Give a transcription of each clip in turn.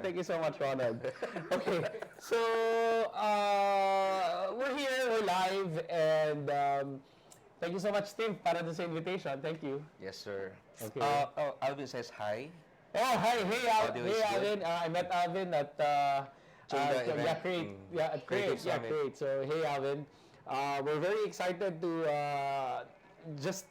Thank you so much, Ronald. Okay, so we're here, we're live, and thank you so much, Tim, para sa invitation. Thank you. Yes, sir. Okay. Alvin says hi. Oh, hi, hey, Audio is hey, good. Alvin. I met Alvin at Chunga event. yeah, Crate. Yeah, at Crate. Creative Yeah, Summit. Crate. So, hey, Alvin. We're very excited to just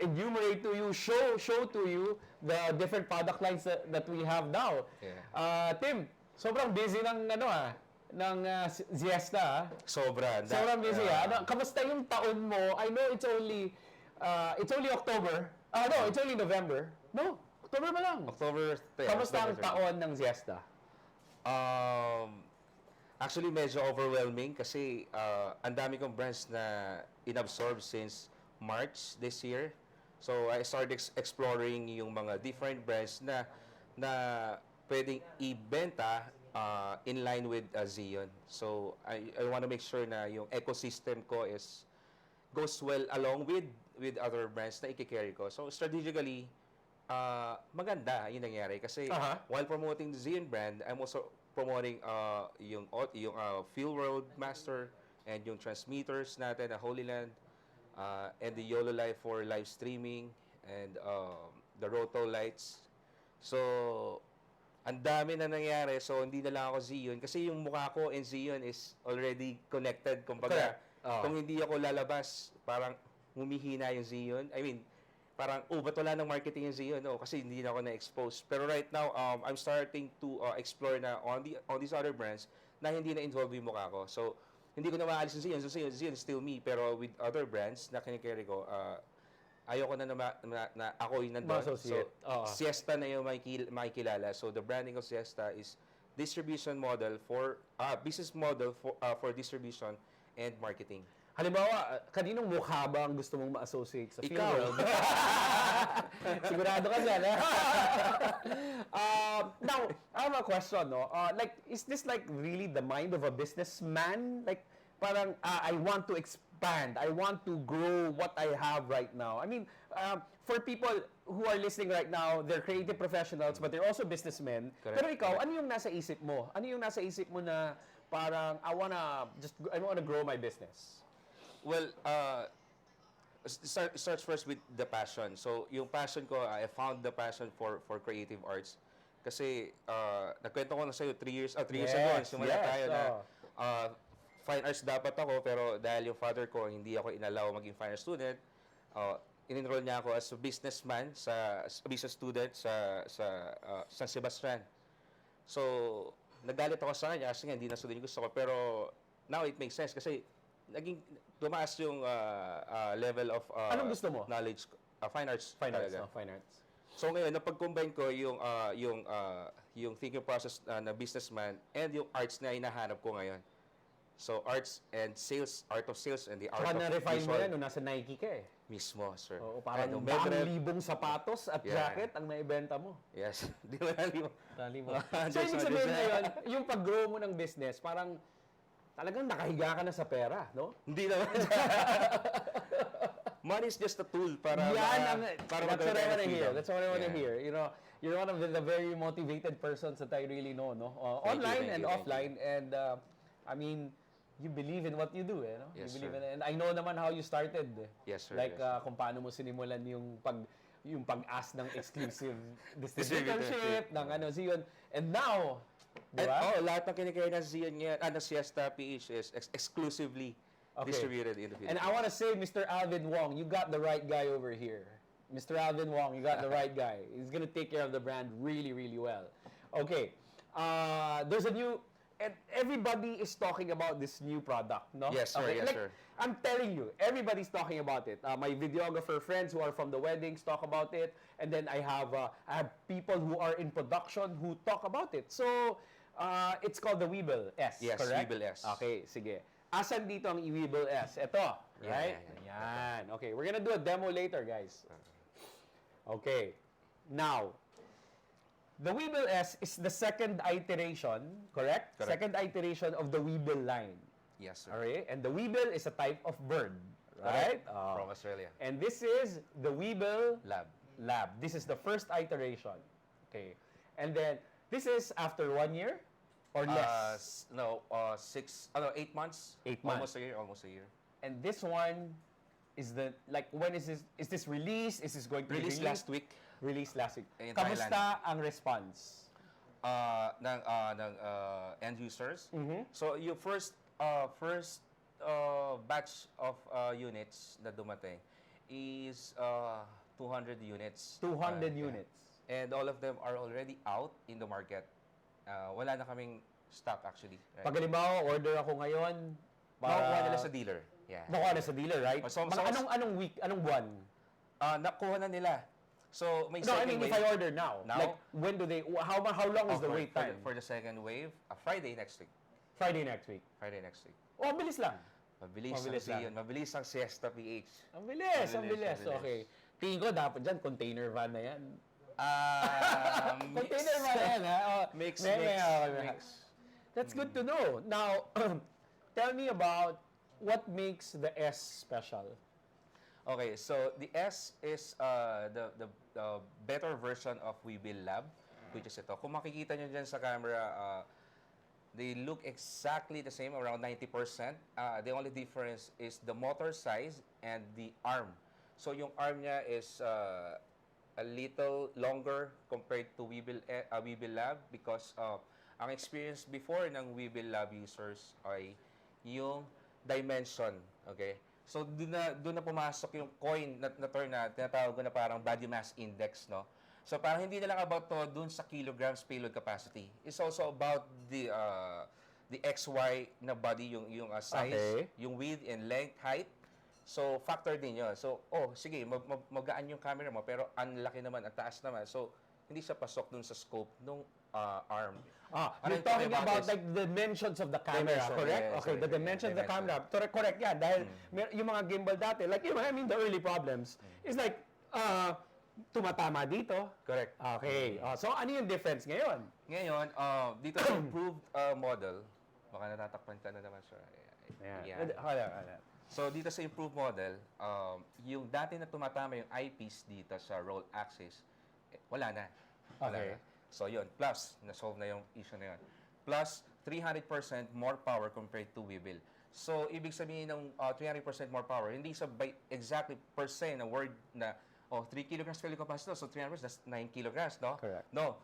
enumerate to you, show to you the different product lines that we have now. Yeah. Tim, sobrang busy ng ng Siesta. Sobra. Sobrang busy kamusta yung taon mo? I know it's only October. No, it's only November. No, October pa lang. October. Kamusta ang taon ng Siesta? Actually, medyo overwhelming kasi ang dami kong brands na inabsorb since March this year. So, I started exploring yung mga different brands na pwedeng ibenta in line with Zion. So, I want to make sure na yung ecosystem ko goes well along with other brands na i-carry ko. So, strategically, maganda yung nangyari. Kasi while promoting the Zion brand, I'm also promoting yung Fuel World Master and yung transmitters natin na Holy Land and the YOLO Live for live streaming and the Roto lights. So, ang dami na nangyari. So, hindi na lang ako Zion. Kasi yung mukha ko and Zion is already connected. Kumbaga, kung hindi ako lalabas, parang humihina yung Zion. I mean, parang, ba't wala ng marketing yung Zion? No, kasi hindi na ako na-expose. Pero right now, I'm starting to explore na on these other brands na hindi na-involve yung mukha ko. So, hindi ko na maalis yung Zion. So, Zion is still me. Pero with other brands na kinikerry ko, ayoko na ako yung nandun. So, Siesta na yung makikilala. So, the branding of Siesta is distribution model business model for distribution and marketing. Halimbawa, kaninong mukha ba ang gusto mong ma-associate sa Fuel Ikaw. World? Sigurado ka dyan, Now, I have a question, no? Is this like really the mind of a businessman? Like, parang, I want to expand. I want to grow what I have right now. I mean, for people who are listening right now, they're creative professionals, but they're also businessmen. Correct. Pero ikaw, ano yung nasa isip mo? Ano yung nasa isip mo na parang, I wanna grow my business? Well, starts first with the passion. So, yung passion ko, I found the passion for creative arts. Kasi, nagkwento ko na sa'yo 3 years ago, simula tayo na fine arts dapat ako, pero dahil yung father ko, hindi ako inalaw maging fine arts student, in-enroll niya ako as a businessman, business student sa San Sebastian. So, nagalit ako sa kanya kasi hindi na student yung gusto ko, pero now it makes sense kasi naging tumaas yung level of anong gusto mo? Knowledge, fine arts. Fine arts. So ngayon napag-combine ko yung thinking process na businessman and yung arts na hinahanap ko ngayon. So arts and sales, art of sales and the art of na-refine mo visual. yan nung nasa Nike ka Mismo, sir. Oo, parang libong sapatos at jacket ang naibenta mo. Yes. Di ba nalimo? So, ibig sabihin ngayon, yung pag-grow mo ng business, parang talagang nakahiga ka na sa pera, no? Hindi naman. Money is just a tool para that's what I want to hear. That's what I want to hear. You know, you're one of the very motivated persons that I really know, no? Online and offline. And, I mean, you believe in what you do, no? Yes, you believe in it. And I know naman how you started. Yes, sir. Like, kung paano mo sinimulan yung pag-ask ng exclusive distributorship, ng Zion. And now, diba? Lahat ng kinikerry ng Zion ngayon, ng Siesta PH is exclusively distributed in the Philippines. And I want to say, Mr. Alvin Wong, you got the right guy over here. Mr. Alvin Wong, you got the right guy. He's going to take care of the brand really, really well. Okay. There's a new... And everybody is talking about this new product, no? Yes, sir. Okay. Yes, sir. I'm telling you, everybody's talking about it. My videographer friends who are from the weddings talk about it, and then I have people who are in production who talk about it. So it's called the Weebill-S, yes, correct? Weebill-S. Okay, sige. Asan dito ang Weebill-S? Ito, right? Yan. Okay, we're gonna do a demo later, guys. Okay. Now, the Weebill-S is the second iteration, correct? Second iteration of the Weebill line. Yes, sir. Okay? And the Weebill is a type of bird, right? From Australia. And this is the Weebill Lab. This is the first iteration. Okay. And then, this is after 1 year or less? No, 8 months. 8 months. Almost a year. And this one is when is this? Is this released? Is this going to be Released last week. Released last week. In Kamusta ang response? Ng end users. So yung first batch of units na dumating is 200 units. 200 units. And all of them are already out in the market. Wala na kaming stock actually. Right? Pag halimbawa, order ako ngayon, Nakuha nila sa dealer. Yeah. nakuha na sa dealer, right? Anong week, anong buwan? Nakuha na nila. So may No, I second mean, if wave. I order now, like, when do they, how long is the wait time? For the second wave, Friday next week. Friday next week. Friday next week. Oh, bilis lang. Mabilis Mabilis kasi lang. yun. Mabilis ang Siesta PH. Ang bilis. Mabilis. Okay. Tingin ko dapat dyan, container van na yan. Mix. Container van na yan, ha? Oh, Mix. That's good to know. Now, tell me about what makes the S special. Okay, so the S is the better version of Weebill Lab, which is ito. Kung makikita nyo dyan sa camera, they look exactly the same, around 90%. The only difference is the motor size and the arm. So yung arm niya is a little longer compared to Weebill Lab because ang experience before ng Weebill Lab users ay yung dimension. Okay? So doon na pumasok yung coin na term na tinatawag ko na parang body mass index, no? So parang hindi na lang about to doon sa kilograms payload capacity. It's also about the XY na body, yung size, yung width and length, height. So factor din 'yon. So sige, magaan yung camera mo pero ang laki naman, ang taas naman. So hindi siya pasok doon sa scope nung arm. You're talking about like the dimensions of the camera, correct? Yes, Okay, the dimensions of the camera. Correct yan. Dahil yung mga gimbal dati, like, I mean, the early problems, is like, tumatama dito. Correct. Okay. So, ano yung difference ngayon? Ngayon, dito sa improved model, baka natatakpan ka na naman siya. Ayan. Hala. So, dito sa improved model, yung dati na tumatama yung eyepiece dito sa roll axis, wala na. Okay. So, yun. Plus, na-solve na yung issue na yun. Plus, 300% more power compared to Weebill. So, ibig sabihin ng 300% more power, hindi sa by exactly percent na word na 3 kilograms payload capacity, so 300%, that's 9 kilograms, no? Correct. No.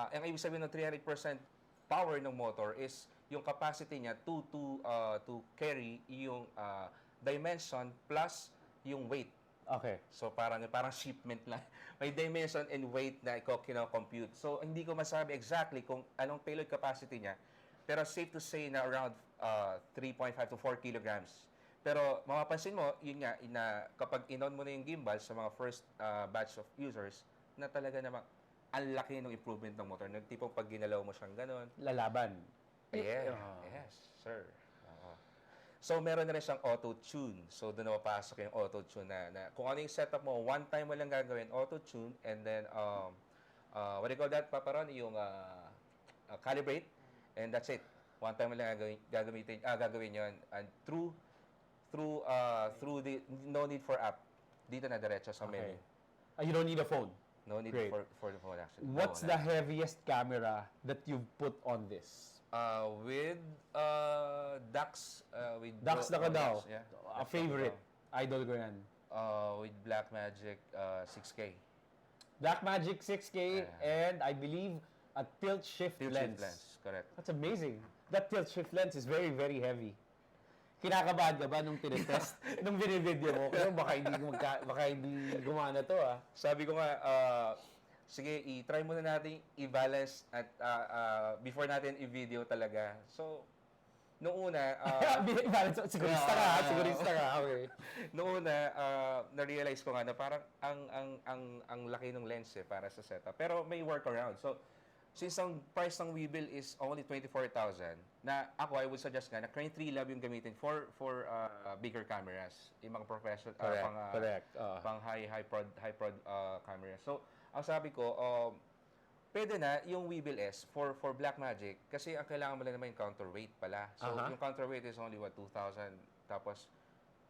Ang ibig sabihin ng 300% power ng motor is yung capacity niya to carry yung dimension plus yung weight. Okay. So parang shipment lang. May dimension and weight na kino-compute. So hindi ko masabi exactly kung anong payload capacity niya. Pero safe to say na around 3.5 to 4 kilograms. Pero mapapansin mo, yun nga, kapag in-on mo na yung gimbal sa mga first batch of users, na talaga namang ang laki ng improvement ng motor. Tipong pag ginalaw mo siyang ganon. Lalaban. Yes, sir. So, meron na rin siyang auto-tune. So, doon na mapasok yung auto-tune na kung ano yung setup mo, one time mo lang gagawin, auto-tune, and then, what do you call that, Paparon? Yung calibrate, and that's it. One time mo lang gagawin yun. And through the, no need for app. Dito na diretso sa menu. You don't need a phone? No need for the phone, actually. What's the heaviest camera that you've put on this? With Dax, with Dax na ka daw. Yeah. A favorite. Idol ko yan. With Blackmagic 6K. Blackmagic 6K and I believe a tilt shift lens. Correct. That's amazing. That tilt shift lens is very, very heavy. Kinakabahan ka ba nung tinetest? Nung binibideo mo? Kaya baka hindi gumana to Sabi ko nga, sige, i-try muna natin i-balance at before natin i-video talaga. So, noong una... sigurista ka. Okay. Noong una, na-realize ko nga na parang ang laki ng lens para sa setup. Pero may workaround. So, since ang price ng Weebill is only 24,000, na ako, I would suggest nga na Crane 3 Lab yung gamitin for bigger cameras. Yung mga professional, pang high prod cameras. So, ang sabi ko, pwede na yung Weebill-S for Blackmagic kasi ang kailangan mo lang naman yung counterweight pala. So, yung counterweight is only 2,000. Tapos,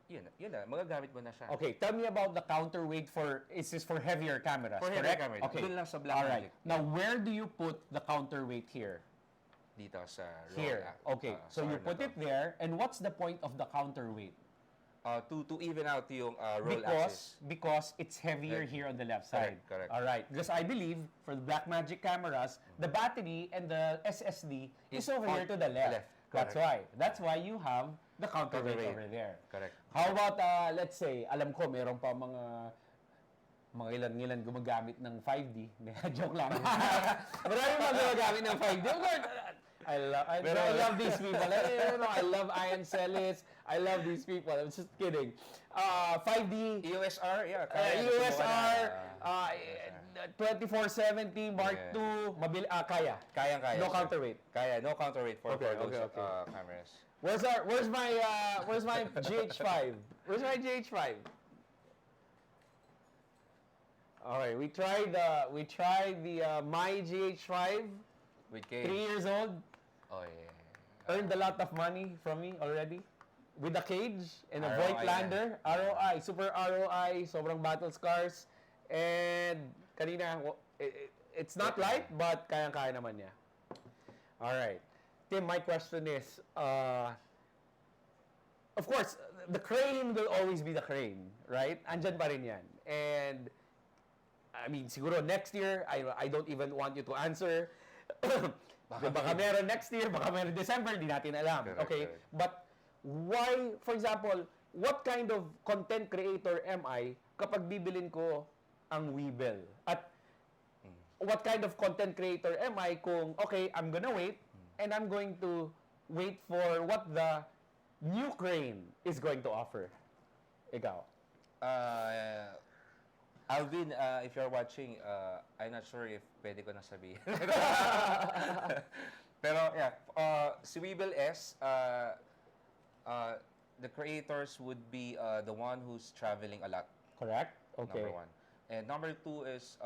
yun na, magagamit mo na siya. Okay, tell me about the counterweight is this for heavier cameras, For heavier correct? camera. Okay. Doon lang sa Black All right. Magic. Now, where do you put the counterweight here? Dito sa roll. Here. Okay. So sa you arm na put to. it there, and what's the point of the counterweight? To even out yung roll axis. Because it's heavier Heavy. here on the left side. Correct. All right. Because I believe for the Blackmagic cameras, the battery and the SSD is over here to the left. That's why you have the counterweight over there. Correct. How about let's say, alam ko meron pa mga ilan gumagamit ng 5D. Joke lang. Maraming mga gumagamit ng 5D. Of course, I love these people. I love Ian Celis. I love these people. I'm just kidding. 5D. EOSR, yeah. EOSR. 2470 Mark II. Kaya. Kaya. No counterweight. Kaya, no counterweight for those okay. cameras. Where's my GH5? Where's my GH5? Okay, we tried the my GH5. With 3 years old. Oh yeah. Earned a lot of money from me already. With a cage and a ROI Voigtlander. ROI. Super ROI. Sobrang battle scars. And kanina, it's not light, but kayang-kaya naman niya. Alright. Tim, my question is, of course, the crane will always be the crane, right? Andyan pa rin yan. And, I mean, siguro next year, I don't even want you to answer. Baka meron next year, baka meron December, di natin alam. Okay? But why, for example, what kind of content creator am I kapag bibilin ko ang Weebill? At what kind of content creator am I kung, okay, I'm gonna wait and I'm going to wait for what the new crane is going to offer? Ikaw. Alvin, if you're watching, I'm not sure if pwede ko na sabihin. Pero yeah, si Weebill-S, the creators would be the one who's traveling a lot. Correct? Okay. Number one. And number two is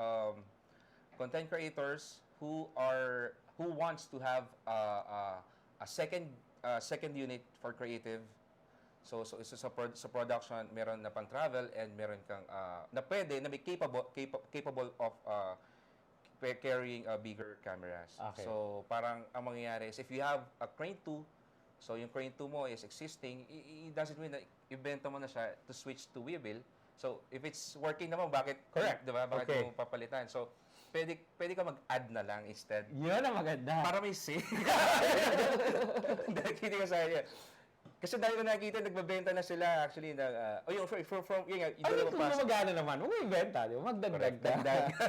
content creators who wants to have a second unit for creative. So isa sa production, meron na pang travel and meron kang na pwede na may capable of carrying bigger cameras. Okay. So parang ang mangyayari is if you have a Crane 2, so yung Crane 2 mo is existing, it doesn't mean na ibenta mo na siya to switch to Weebill. So if it's working naman, bakit? Correct. Diba? Bakit Okay. mo papalitan? So pwede ka mag-add na lang instead. Yun ang maganda. Para may sale. Dahil kidding aside. Kasi dahil ko nakikita, nagbabenta na sila actually ng, yung from yung Kung gumagana naman, huwag mo ibenta, di ba? Magdagdag ka.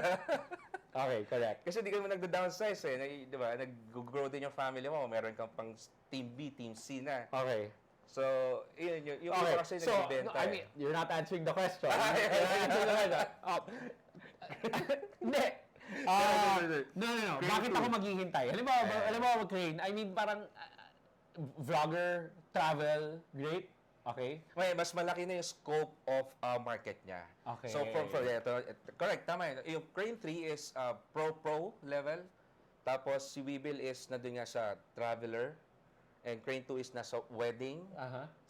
Okay, correct. Kasi di ka naman nagda-downsize di ba? Nag-grow din yung family mo, meron kang pang Team B, Team C na. Okay. So, yun, yung Okay. iba kasi So, nagbibenta. I mean, you're not answering the question. You're not answering the question. Hindi. No. Bakit ako maghihintay? Halimbawa, crane. I mean, parang vlogger, travel, great. Okay? May mas malaki na yung scope of market niya. Okay. So correct, tama yun. Yung Crane 3 is pro level. Tapos si Weebill is na doon nga sa traveler. And Crane 2 is nasa wedding.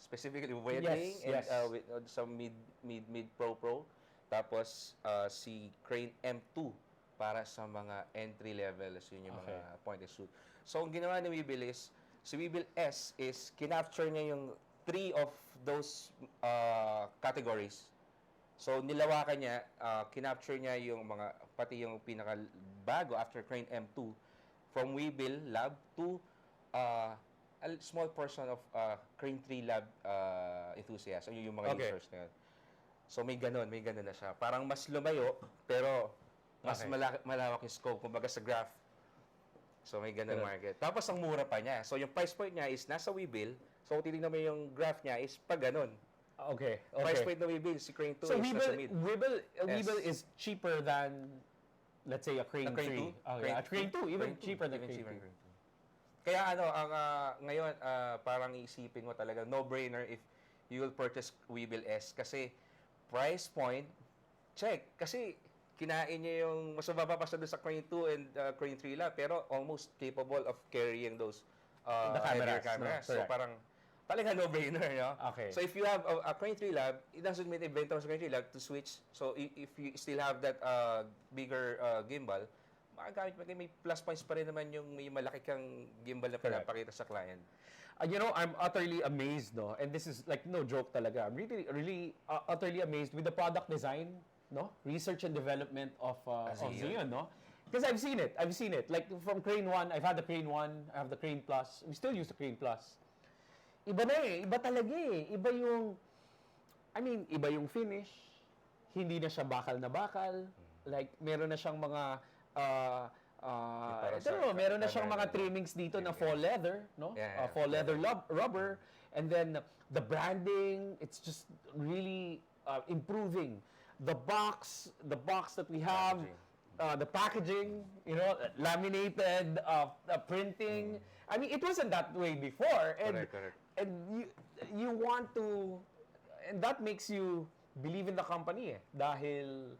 Specifically wedding. Yes. And with some mid pro. Tapos si Crane M2 para sa mga entry level. So yun yung mga point and shoot. So ang ginawa ni Weebill is si Weebill-S is kinapture niya yung 3 of those categories. So, nilawakan niya, kinapture niya yung mga, pati yung pinakabago after Crane M2 from Weebill Lab to a small portion of Crane 3 Lab enthusiasts. So, yung mga users na yun. So, may ganun na siya. Parang mas lumayo, pero mas malawak yung scope. Kumbaga sa graph, so, may ganun market. Tapos, ang mura pa niya. So, yung price point niya is nasa Weebill. So, titignan mo yung graph niya is pag ganun. Okay. Price point na Weebill, si Crane 2 so is nasa mid. Weebill is cheaper than, let's say, a Crane 3. A Crane 2, even cheaper than Crane 2. Kaya ngayon, parang iisipin mo talaga, no-brainer if you will purchase Weebill-S. Kasi, price point, check. Kasi, kinain niya yung mas mababa pa siya doon sa Crane 2 and Crane 3 lang, pero almost capable of carrying those the heavier cameras. cameras. So parang talaga no-brainer, no? Okay. So if you have a Crane 3 Lab, it doesn't mean ibenta mo sa Crane 3 Lab to switch. So if you still have that bigger gimbal, magagamit mo, may plus points pa rin naman yung may malaki kang gimbal na Correct. pinapakita sa client. You know, I'm utterly amazed, no? And this is like no joke talaga. I'm really, really utterly amazed with the product design, no? Research and development of Xeon, no? Because I've seen it. Like from Crane 1, I've had the Crane 1, I have the Crane Plus. We still use the Crane Plus. Iba na eh. Iba talaga eh. Iba yung, iba yung finish. Hindi na siya bakal na bakal. Like, meron na siyang mga, meron na siyang mga trimmings dito na faux leather, no? Faux leather rubber. And then, the branding, it's just really improving. The box that we have, the packaging, you know, laminated, printing. I mean, it wasn't that way before. And, Correct. And you want to, and that makes you believe in the company eh. Dahil,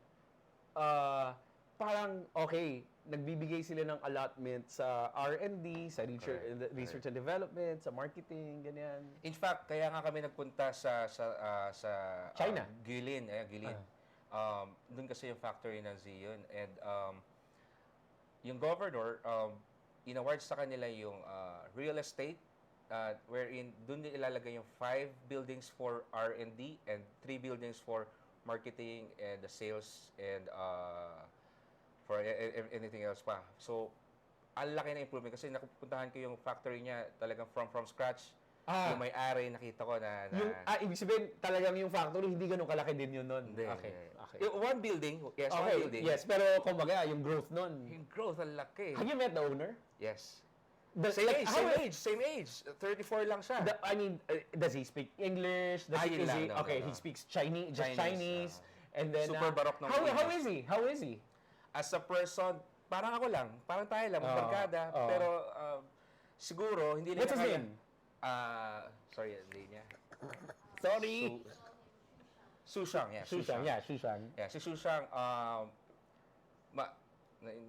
parang, okay, nagbibigay sila ng allotment sa R&D, sa research and development, sa marketing, ganyan. In fact, kaya nga kami nagpunta sa China. Guilin. Doon kasi yung factory ng Xeon. And yung governor, inaward sa kanila yung real estate, wherein doon ilalagay yung 5 buildings for R&D and 3 buildings for marketing and the sales and for anything else pa. So, ang laki na improvement kasi napupuntahan ko yung factory niya talagang from scratch. Yung may-ari, nakita ko na... Ibig sabihin, talagang yung factory, hindi ganun kalaki din yun nun. Hindi. Okay. Yung one building, yes, one building. Yes, pero kumbaga, yung growth nun. Yung growth, ang laki. Have you met the owner? Yes. Same age. 34 lang siya. Does he speak English? Yun lang. He speaks Chinese, just Chinese. And then, Super barok ng how is he? As a person, parang ako lang. Parang tayo lang, magbarkada. Pero siguro, hindi lang What's his name? Sorry, hindi niya. Sorry. Sushang, yeah. Sushang. Yeah, si Sushang,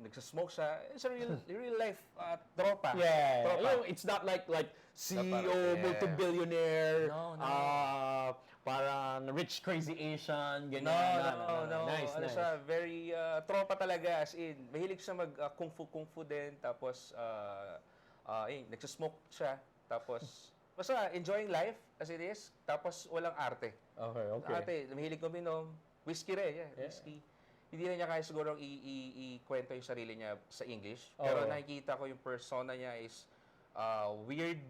nagsasmoke siya. It's a real life tropa. Yeah. Tropa. You know, it's not like CEO, multi-billionaire, No. parang rich crazy Asian, ganyan. No. Nice. Siya, very tropa talaga, as in, mahilig siya mag kung fu din, tapos nagsasmoke siya, tapos basta enjoying life as it is, tapos walang arte. Okay. Arte, mahilig uminom, whiskey rin, whiskey. Hindi na niya kaya siguro ikwento yung sarili niya sa English, pero nakikita ko yung persona niya is weird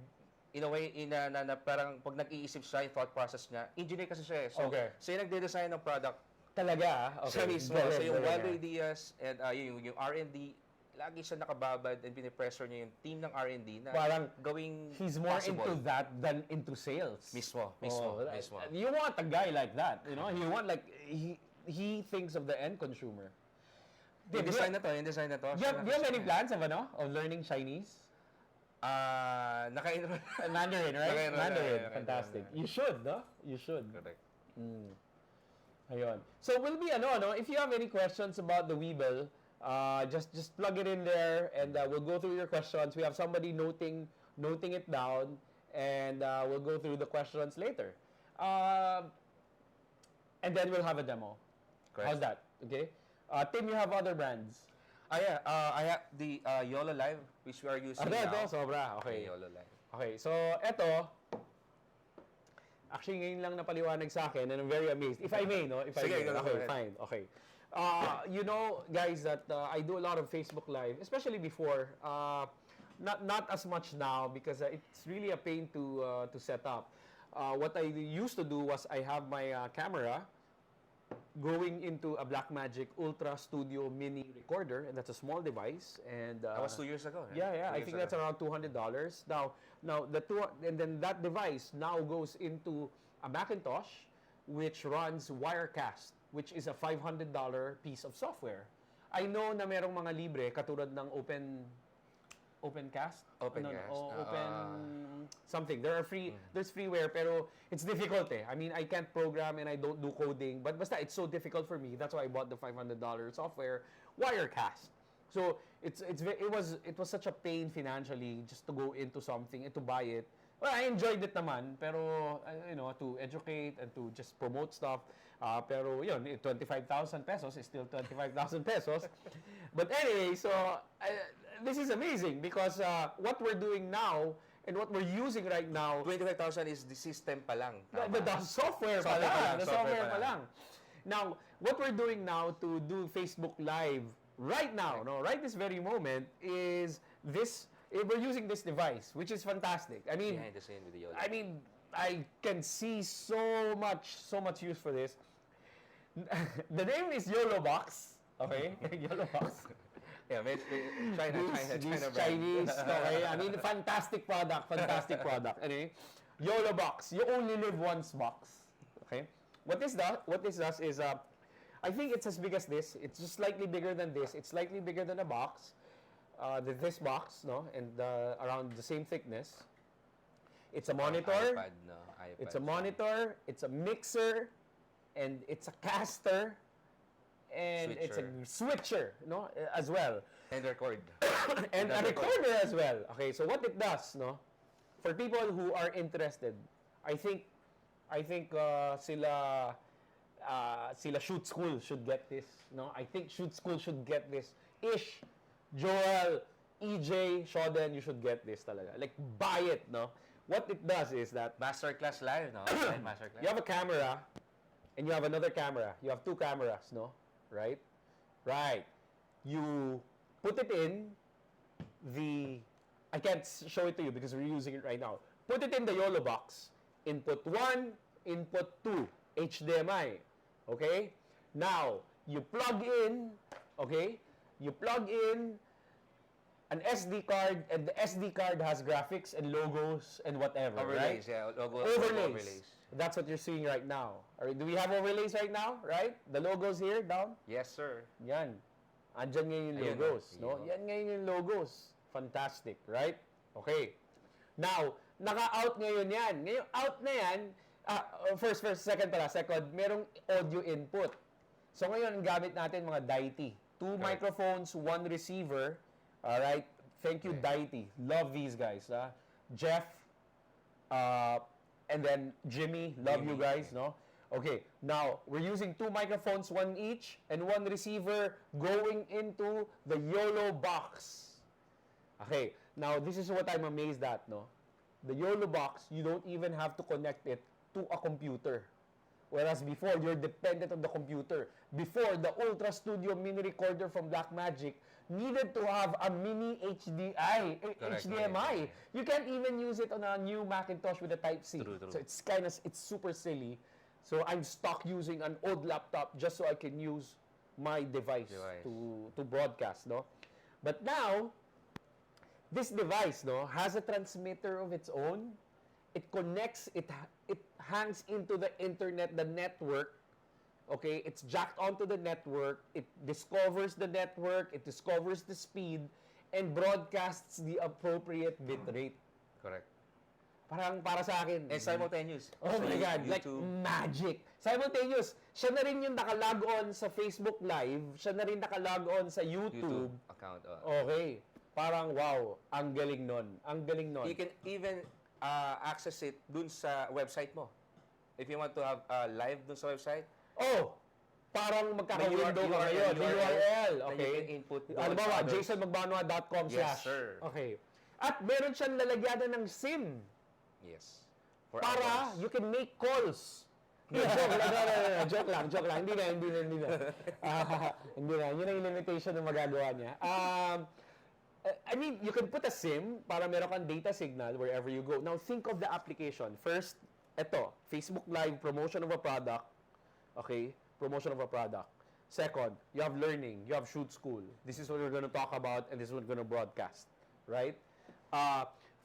in a way na parang pag nag-iisip siya, yung thought process niya, engineer kasi siya eh. So, siya yung nagde-design ng product. Talaga? Okay. Siya mismo. So, yung wild ideas and yung R&D, lagi siya nakababad and pinipressure niya yung team ng R&D na parang gawing he's more possible. into that than into sales. Mismo. You want a guy like that, you know? You want like, he thinks of the end consumer. Yung design na to. Do you have any plans of learning Chinese? Naka-enroll. Mandarin, right? Mandarin. Fantastic. You should, no? You should. Correct. Ayun. So will be if you have any questions about the Weebill, just plug it in there and we'll go through your questions. We have somebody noting it down and we'll go through the questions later. And then we'll have a demo. Correct. How's that? Okay. Tim, you have other brands. I have the YOLO Live, which we are using now. Ito, sobra. Okay. YOLO Live. Okay, so eto, actually ngayon lang napaliwanag sa akin and I'm very amazed. If I may, no? If I may. Go Okay, ahead. fine. Okay. You know, guys, that I do a lot of Facebook Live, especially before. Not as much now because it's really a pain to set up. What I used to do was I have my camera going into a Blackmagic Ultra Studio Mini recorder, and that's a small device. And That was 2 years ago. Right? yeah, I think that's around $200. Now and then that device now goes into a Macintosh, which runs Wirecast, which is a $500 piece of software. I know na merong mga libre katulad ng OpenCast, open something. There are there's freeware, pero it's difficult eh. I mean, I can't program and I don't do coding, but basta it's so difficult for me. That's why I bought the $500 software, Wirecast. So it was such a pain financially just to go into something and to buy it. Well, I enjoyed it naman, pero, to educate and to just promote stuff. Pero yun, 25,000 pesos is still 25,000 pesos. But anyway, so this is amazing because what we're doing now and what we're using right now, 25,000 is the system pa lang. the software pa lang. The software pa lang. Now, what we're doing now to do Facebook Live right now, right this very moment, is this. We're using this device, which is fantastic. I mean, Behind the scene with the YOLO. I mean, I can see so much use for this. The name is YOLO Box. Okay, YOLO Box. Yeah, China brand. Chinese. Okay, I mean, fantastic product. Anyway, YOLO Box. You only live once box. Okay. What this does is, I think it's as big as this. It's just slightly bigger than this. It's slightly bigger than a box. This box, and around the same thickness. It's a monitor. iPad. It's a monitor. It's a mixer, and it's a caster, and it's a switcher, as well. And record. And a recorder as well. Okay, so what it does, for people who are interested, I think sila Shoot School should get this. I think Shoot School should get this. Joel, EJ, Shoden, you should get this talaga. Like, buy it, What it does is that Masterclass live, Masterclass. you have a camera and you have another camera. You have two cameras, Right? Right. You put it in I can't show it to you because we're using it right now. Put it in the YOLO box. Input 1, input 2, HDMI. Okay? Now, you plug in, an SD card, and the SD card has graphics and logos and whatever, Overlays, right? Overlays. That's what you're seeing right now. Do we have overlays right now, right? The logos here, down? Yes, sir. Yan. Andyan ngayon yung Ayun, logos, no? Yan ngayon yung logos. Fantastic, right? Okay. Now, naka-out ngayon yan. Ngayon, out na yan, second, merong audio input. So ngayon, ang gamit natin mga DAITY. Two microphones, one receiver. All right? Thank you, DAITY. Love these guys. Jeff, and then Jimmy. Love you guys, Okay, now, we're using two microphones, one each, and one receiver going into the YOLO box. Okay, now, this is what I'm amazed at, The YOLO box, you don't even have to connect it to a computer. Whereas before, you're dependent on the computer. Before, the Ultra Studio mini recorder from Blackmagic needed to have a mini HDMI. You can't even use it on a new Macintosh with a Type-C. True. So it's super silly. So I'm stuck using an old laptop just so I can use my device. To broadcast, But now, this device, has a transmitter of its own. It connects, it hangs into the internet, the network. Okay, it's jacked onto the network. It discovers the network, it discovers the speed, and broadcasts the appropriate bitrate. Correct. Parang para sa akin. And simultaneous. Oh my God, like magic. Simultaneous. Siya na rin yung nakalog on sa Facebook Live. Siya na rin nakalog on sa YouTube account. Okay. Parang wow, ang galing nun. Ang galing nun. You can even access it dun sa website mo. If you want to have live dun sa website. Oh, parang magkaka-window ka ngayon. URL. URL. Okay. Then you can input Ano ba? jasonmagbanwa.com/ Yes, sir. Okay. At meron siyang lalagyanan ng SIM. Yes. Para you can make calls. Joke lang. Hindi na. Hindi na. Yun ang limitation ng magagawa niya. I mean, you can put a SIM para meron kang data signal wherever you go. Now, think of the application. First, ito, Facebook Live, promotion of a product. Okay? Promotion of a product. Second, you have learning. You have Shoot School. This is what we're going to talk about and this is what we're going to broadcast. Right?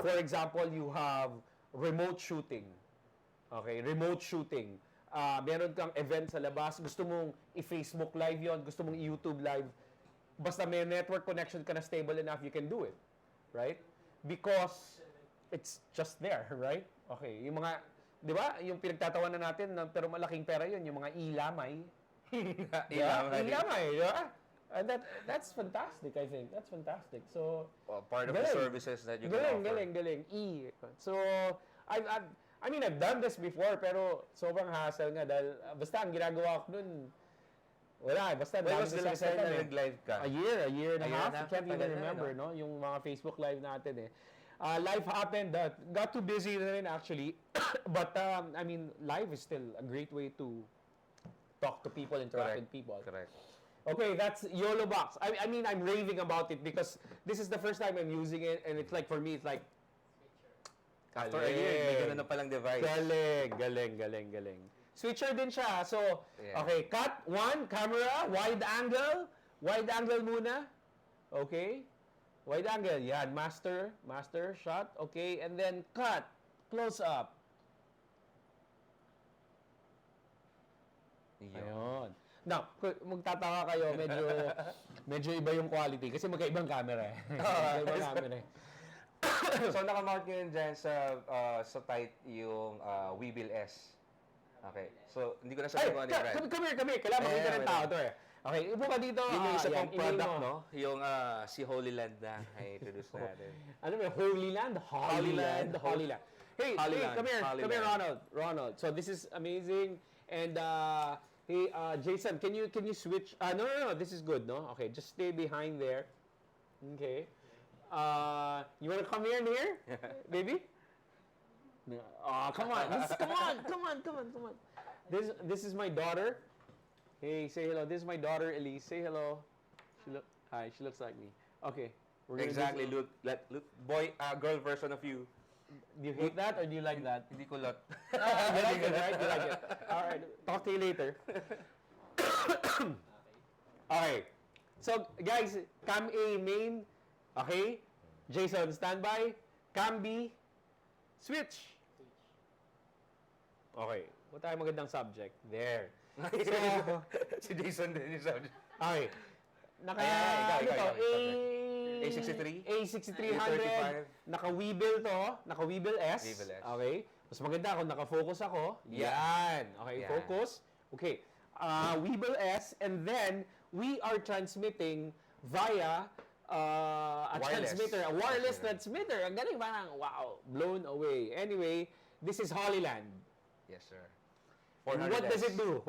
For example, you have remote shooting. Okay? Remote shooting. Meron kang event sa labas. Gusto mong i-Facebook Live yon, gusto mong i-YouTube Live. Basta may network connection ka na stable enough, you can do it. Right? Because it's just there, right? Okay. Yung mga, di ba? Yung pinagtatawanan natin, pero malaking pera yun, yung mga ilamay. Ilamay. Ilamay, di ba? That's fantastic, I think. That's fantastic. So, Part of the services that you can offer. galing. So, I've done this before, pero sobrang hassle nga dahil basta ang ginagawa ko dun, wala, basta When was the last time na nag-live ka? A year and a half. I can't even Tagal na, remember, no? Yung mga Facebook live natin eh. Life happened, got too busy na rin actually. But, live is still a great way to talk to people, interact with people. Correct. Okay, that's YOLO Box. I'm raving about it because this is the first time I'm using it, and it's like, for me, it's like, After a year, may ganun na palang device. Galing. Switcher din siya. So, Yeah. okay, cut, one, camera, wide angle muna. Okay, wide angle, yan, master shot, okay, and then cut, close up. Ayun. Now, magtataka kayo, medyo iba yung quality kasi magkaibang camera eh. Magkaibang camera eh. So, nakamount ngayon dyan sa tight yung Weebill-S. Okay. So, hindi ko na sabihin kung ano yung brand. Come here. Kailangan makita ng tao to eh. Okay, upo ka dito. Yun yung isa pang email product, mo. no? Yung si Holy Land na i-introduce natin. Ano ba? Holy Land. Hey, come here, Ronald. So, this is amazing. And, hey, Jason, can you switch? No, this is good, no? Okay, just stay behind there. Okay. You want to come here near, baby? No. Oh, come on. Come on. This is my daughter. Hey, say hello. This is my daughter, Elise. Say hello. Hi, she looks like me. Okay. We're gonna Exactly. Look, boy, girl version of you. Do you hate that or do you like that? Hindi ko lot. You like it, right? You like it. All right. Talk to you later. Okay. So, guys, Cam A main. Okay. Jason, standby. Cam B, switch. Okay. What tayo magandang subject? There. So, Si Jason din yung subject. okay. Ikaw. A63? A63? A6300. Naka-Weebill to. Naka-Weebill-S. Weebill-S. Okay. Mas maganda kung naka-focus ako. Yan. Okay, Yan. focus. Okay. Weebill-S. And then, we are transmitting via a wireless transmitter. Ang galing, parang, wow, blown away. Anyway, this is Holyland. Yes, sir. And what does it do?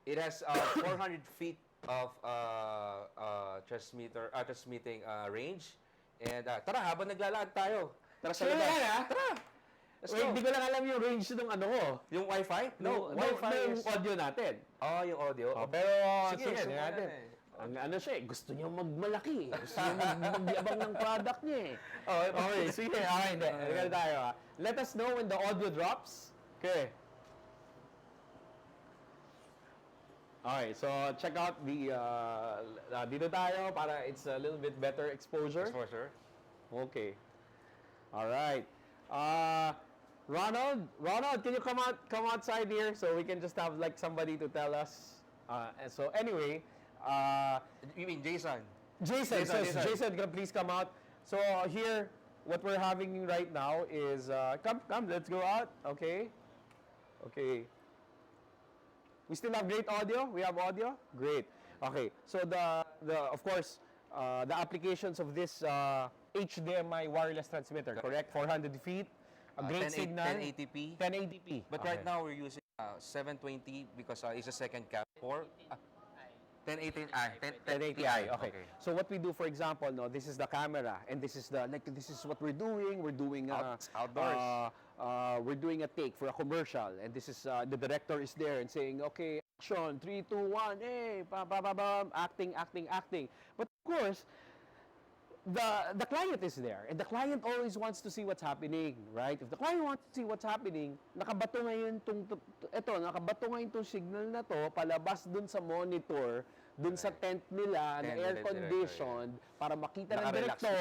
It has 400 feet of transmitting range. And tara, habang naglalakad tayo. Tara sa labas. Tara! Let's Wait, go. di ko lang alam yung range ng ano ko. Yung Wi-Fi? No, Wi-Fi yung is... audio natin. Yung audio. Pero, sige, subukan natin. natin. Ang ano siya eh, gusto niya magmalaki. Gusto niya magyabang ng product niya eh. Okay, sige. Okay, hindi. Halika tayo ha. Let us know when the audio drops. Okay. Okay, so check out the, dito tayo para it's a little bit better exposure. Okay. Alright. Ronald, can you come outside here so we can just have like somebody to tell us. And so anyway, You mean Jason? Jason, please come out. So here, what we're having right now is come, let's go out. Okay. We still have great audio. We have audio. Great. Okay. So the of course the applications of this HDMI wireless transmitter, correct? 400 feet, a great signal. 1080p. 1080p. But right now we're using 720 because it's a second cam. 1080i. Okay. So what we do, for example, no, this is the camera, and this is what we're doing. We're doing outdoors. We're doing a take for a commercial, and this is the director is there and saying, okay, action, 3, 2, 1, hey, acting. But of course, the client is there, and the client always wants to see what's happening, right? If the client wants to see what's happening, nakabato ngayon tong signal na to palabas dun sa monitor, dun sa tent nila na air conditioned para makita ng director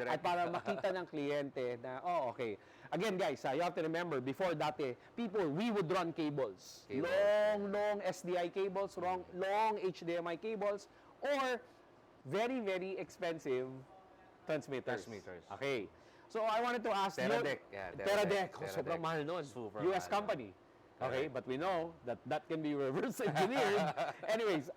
at para makita ng kliyente na okay. Again guys, you have to remember before dati, we would run cables. Long SDI cables, long HDMI cables, or very, very expensive transmitters. Okay. So I wanted to ask Teradek. Teradek. Sobrang mahal nun. US company. Okay, but we know that that can be reverse engineered. Anyways,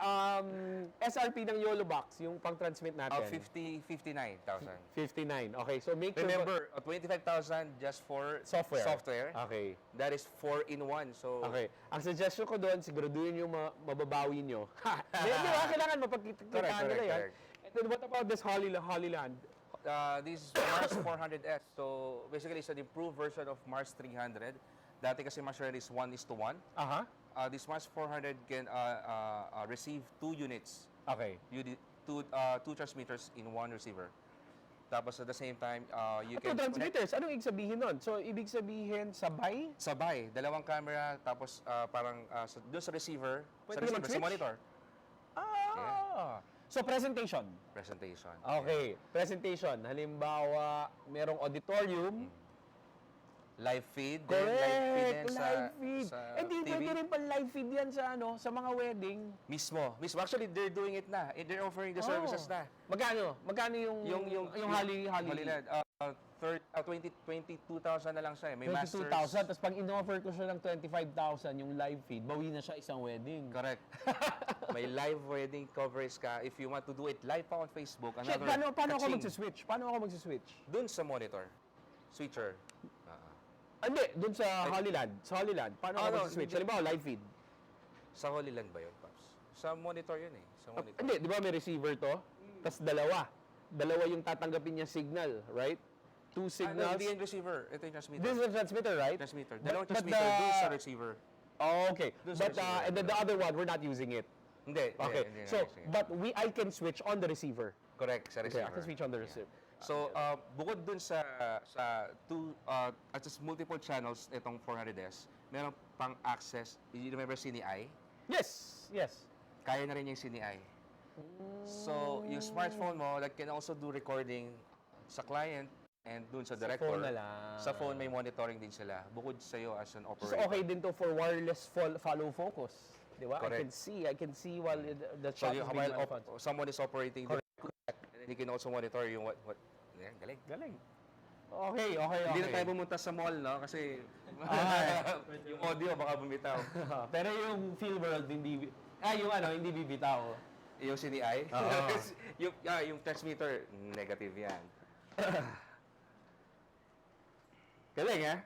SRP ng YOLO box, yung pang-transmit natin. 59,000. 59. Okay, so make sure... Remember, 25,000 just for Software. Okay. That is 4-in-1. So, Okay. Ang suggestion ko doon, siguraduhin yung mababawi nyo. Di ba? Kailangan mapagkitaan nila yan. And then what about this Holyland? this is Mars 400S. So, basically, it's an improved version of Mars 300. Dati kasi Mars 300 is 1:1. Aha. This Mars 400 can receive 2 units. Okay. Two transmitters in one receiver. Tapos at the same time, you Two can transmitters. Anong ibig sabihin nun? So, ibig sabihin, sabay? sabay, dalawang camera, tapos parang doon sa receiver, Pwede ka mag-switch? sa monitor, Ah! So, presentation. presentation. Okay. Presentation. Halimbawa, merong auditorium. Live feed, din, Correct! din Live feed. sa Eh, di TV. pwede rin pang live feed yan sa, sa mga wedding. Mismo. Actually, they're doing it na. They're offering the services na. Magkano? Magkano yung Holyland? 22,000 na lang siya. May masters. 22,000. Tapos pag in-offer ko siya ng 25,000 yung live feed, bawi na siya isang wedding. Correct. May live wedding coverage ka. If you want to do it live pa on Facebook, Shit, another paano ako kaching. magsiswitch? Paano ako magsiswitch? Dun sa monitor. Switcher. Hindi, dun sa Holyland. Sa Holyland. Paano ako magsiswitch? Halimbawa, live feed. Sa Holyland ba yun, Paps? Sa monitor yun eh. Sa monitor. Hindi, di ba may receiver to? Tapos dalawa. Dalawa yung tatanggapin niya signal, right? Two signals. Hindi yung receiver. Ito yung transmitter. This is a transmitter, right? Transmitter. But- Dalawang but transmitter the- dun sa receiver. Oh, okay. Dun sa But receiver. and then the other one, we're not using it. Hindi. Okay. Hindi So, na- but I can switch on the receiver. correct, sa Okay, receiver. I can switch on the receiver. So, bukod dun sa at just multiple channels itong 400S, meron pang access. You remember CineEye? Yes, yes. Kaya na rin yung CineEye. So, yung smartphone mo, that can also do recording sa client and dun sa director. phone na lang. Sa phone, may monitoring din sila. Bukod sa'yo as an So, operator. okay din to for wireless follow focus. Di ba? Correct. I can see while the So, shot is being while unfolded. someone is operating, and then he can also monitor yung what. Yan, galing. Galing. Okay. Hindi na tayo pumunta sa mall, no? Kasi yung audio baka bumitaw. Pero yung field world, hindi bibitaw. Yung CineEye? Oo. yung transmitter, negative yan. Galing, eh?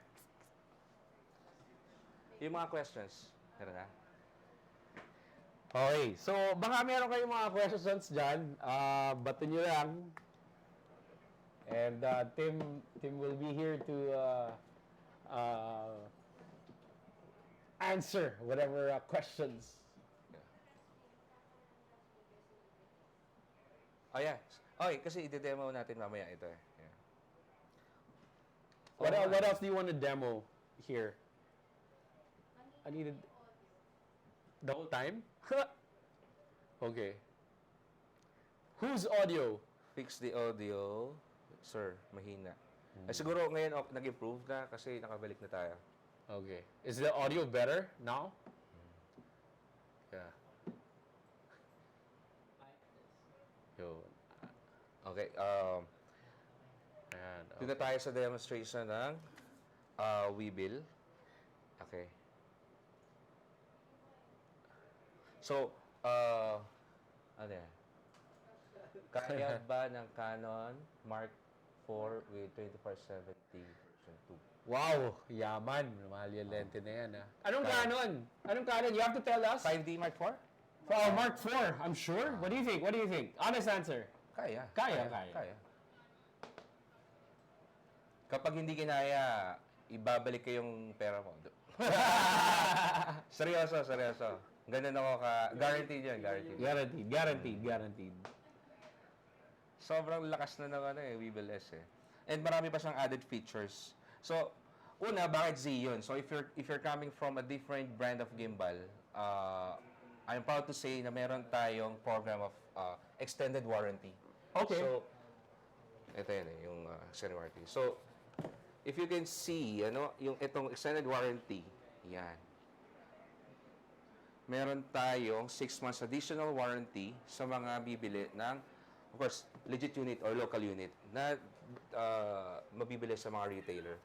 Yung mga questions, meron na? Okay. So, baka meron kayong mga questions dyan. Bato nyo lang. And Tim will be here to answer whatever questions. Oh, yeah. Okay, kasi i-demo natin mamaya ito. Yeah. What else do you want to demo here? I needed the whole time? Okay. Whose audio? Fix the audio. Sir, mahina. Siguro ngayon nag-improve na kasi nakabalik na tayo. Okay. Is the audio better now? Yeah. Yo. Okay, And, dito tayo sa demonstration ng Weebill. Okay. So, ano yan? Kaya ba ng Canon Mark IV with 2470 version 2? Wow, yaman. Mahal yung lente na yan, ah. Anong Canon? Anong Canon? You have to tell us. 5D Mark IV? Oh, Mark IV, I'm sure. What do you think? What do you think? Honest answer. Kaya. Kaya. Kapag hindi kinaya, ibabalik ko yung pera mo. seryoso. Ganun ako guaranteed yan, guaranteed. Guaranteed. Sobrang lakas na ng Weebill-S eh. And marami pa siyang added features. So, una, bakit Z yun? So, if you're coming from a different brand of gimbal, I'm proud to say na meron tayong program of extended warranty. Okay. So, ito yun eh, yung extended warranty. So, if you can see, yung itong extended warranty, yan. Meron tayong 6 months additional warranty sa mga bibili ng, of course, legit unit or local unit na mabibili sa mga retailer.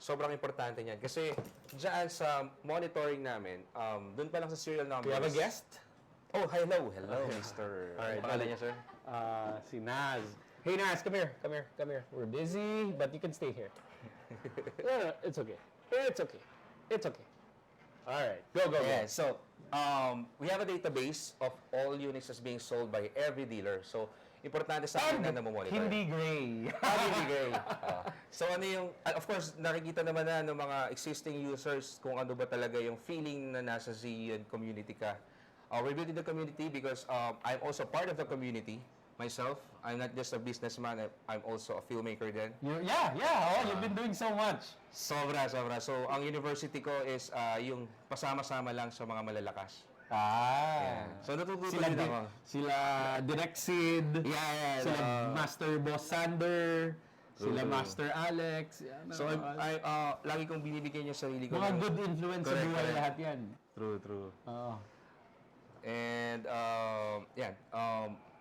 sobrang importante niyan. Kasi dyan sa monitoring namin, doon pa lang sa serial numbers. We have a guest? Oh, hello. Hello, Mr. Alright, Ano pangalan niya, sir? Si Naz. Hey Naz, come here. We're busy, but you can stay here. It's okay. It's okay. Alright, go. Yeah, so we have a database of all units that's being sold by every dealer. So, importante sa akin na namomonitor. Hindi gray. Hindi gray. So, ano yung, of course, nakikita naman na ng mga existing users kung ano ba talaga yung feeling na nasa Zion community ka. We're building the community because I'm also part of the community myself. I'm not just a businessman, I'm also a filmmaker din. You've been doing so much. Sobra. So, ang university ko is yung pasama-sama lang sa mga malalakas. Yeah. So, natututo din ako. Sila Direct Sid. Yeah. Sila Master Boss Sander. Sila Master Alex. So, lagi kong binibigyan yung sarili ko. Mga good influence sa buhay Correct. lahat yan. True. Oo. And,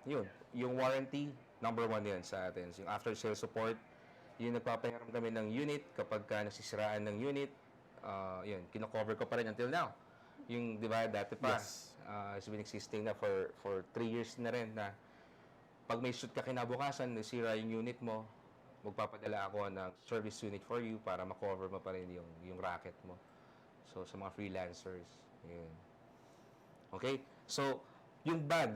yun. Yung warranty, number 1 yan sa atin. Yung after-sale support, yung nagpapahiram kami ng unit kapag ka nasisiraan ng unit, yun, kino-cover ko pa rin until now. Yung, di ba, dati pa, Yes. it's been existing na for 3 years na rin na pag may shoot ka kinabukasan, nasira yung unit mo, magpapadala ako ng service unit for you para ma-cover mo pa rin yung racket mo. So, sa mga freelancers, yun. Okay? So, yung bag,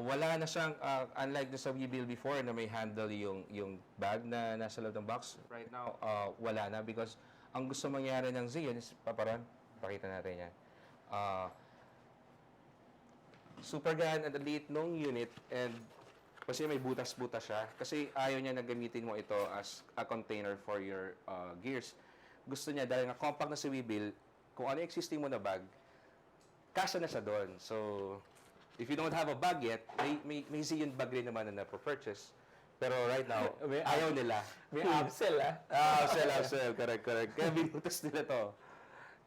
wala na siyang, unlike sa Weebill before na may handle yung bag na nasa loob ng box. Right now, wala na because ang gusto mangyari ng Zion is, paparon, pakita natin yan. Super gaan at liit nung unit and kasi may butas-butas siya. Kasi ayaw niya na gamitin mo ito as a container for your gears. Gusto niya, dahil nga compact na si Weebill, kung ano existing mo na bag, kasya na siya doon. So, if you don't have a bag yet, may Zion bag rin naman na purchase. Pero right now, ayaw nila. May upsell, Upsell. Correct. Kaya binutas nila to.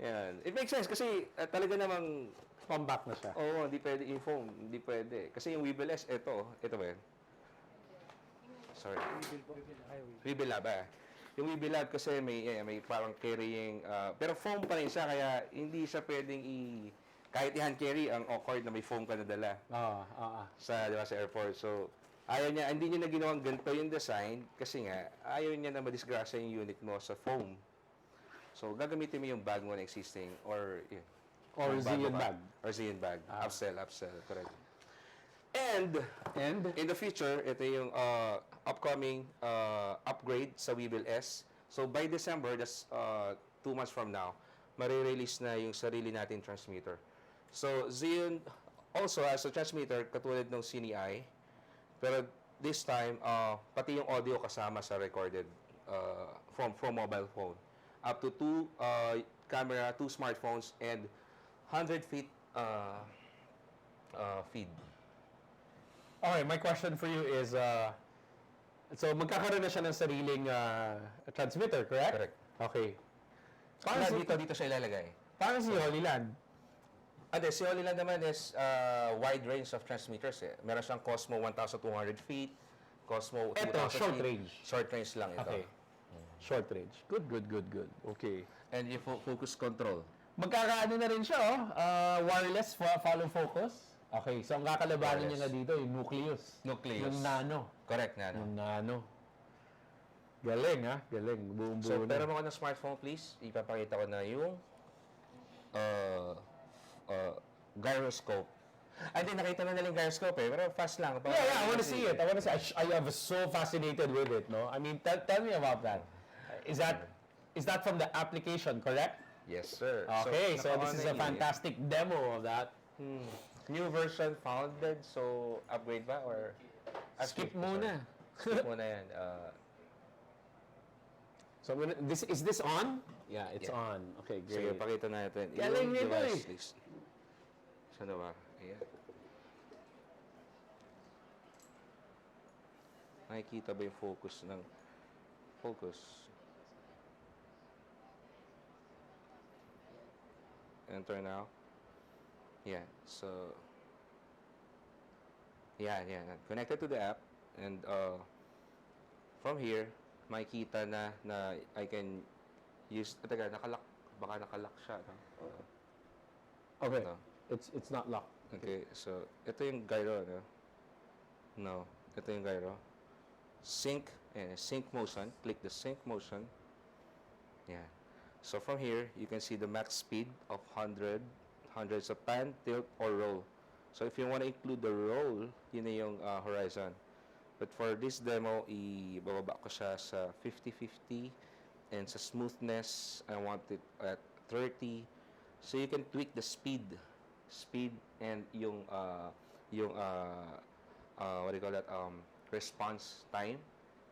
Yan. It makes sense kasi talaga namang Comeback na siya. oo, hindi pwede yung foam. Hindi pwede. Kasi yung Weebill-S, ito ba yun? Sorry. Weebill Lab, Yung Weebill Lab kasi may parang carrying, pero foam pa rin siya, kaya hindi siya pwedeng kahit i-hand carry, ang awkward na may foam ka na dala di ba, sa airport. So, hindi niya na ginawang ganito yung design kasi nga, ayaw niya na madisgrasya yung unit mo sa foam. So, gagamitin mo yung bag mo na existing or Zion bag. Or Zion bag. Upsell, correct. And in the future, ito yung upcoming upgrade sa Weebill-S. So, by December, that's 2 months from now, marirelease na yung sarili natin transmitter. So, Zion also has a transmitter katulad ng CineEye, pero this time, pati yung audio kasama sa recorded from mobile phone. Up to 2 camera, 2 smartphones, and 100 feet feed. Okay, my question for you is, so magkakaroon na siya ng sariling transmitter, correct? Correct. Okay. Paano dito siya ilalagay? Paano si Holy Land? Si Holy Land naman is wide range of transmitters. Meron siyang Cosmo 1,200 feet, Cosmo 2,000 Ito, short feet. range. Short range lang ito. Okay. Short range. Good. Okay. And yung focus control. Magkakaano na rin siya, wireless follow focus. Okay, so ang kakalabanin niya na dito, yung nucleus. Yung nano. Correct, nano. Yung nano. Galing, galing. Buong-buo So, na. pero mo ng smartphone, please. Ipapakita ko na yung gyroscope. Hindi, nakita na yung gyroscope Pero fast lang. Yeah, I want to see it. I am so fascinated with it, no? I mean, tell me about that. Is that from the application, correct? Yes, sir. Okay, so this is a fantastic demo of that. New version founded, so upgrade ba? Or Skip muna. Skip muna yan. So, is this on? Yeah, it's Yeah. on. Okay, Sige, great. pakita natin. Galing Yung nito device list. Saan na ba? Ayan. Nakikita ba yung focus ng focus? Enter now. Yeah, so yeah. Connected to the app and from here, makikita na I can Teka, nakalock. Baka nakalock siya, no? Okay. No. It's not locked. Okay, so ito yung gyro, no? No, ito yung gyro. Sync motion. Click the sync motion. Yeah. So from here, you can see the max speed of hundreds of pan, tilt, or roll. So if you want to include the roll, yun na yung horizon. But for this demo, ibababa ko siya sa 50-50. And sa smoothness, I want it at 30. So you can tweak the speed and yung what do you call that, response time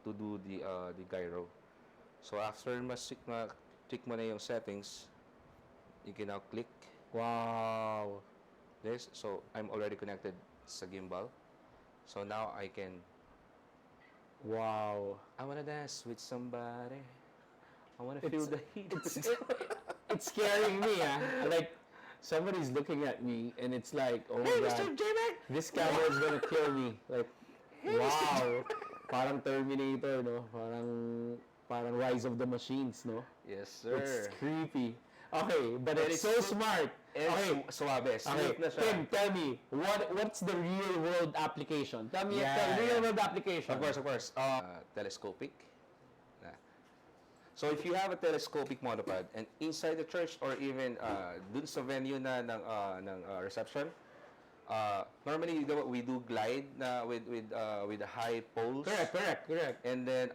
to do the gyro. So after tweak mo na yung settings, you can now click Wow. this. So I'm already connected sa gimbal. So now I can, Wow. I wanna dance with somebody. I wanna feel the heat. It's scaring me, ah. Like, somebody's looking at me, and it's like, oh my Hey, God, Mr. JMAG! this camera is gonna kill me. Like, wow. Parang Terminator, no? Parang Rise of the Machines, no? Yes, It's sir. creepy. Okay, but it's so smart. Okay, Suabe. okay. Smooth na siya. Tim, tell me, what's the real world application? Tell me the real world application. Of course. Telescopic. So if you have a telescopic monopod and inside the church or even dun sa venue na ng reception, normally we do glide na with the high poles. Correct. And then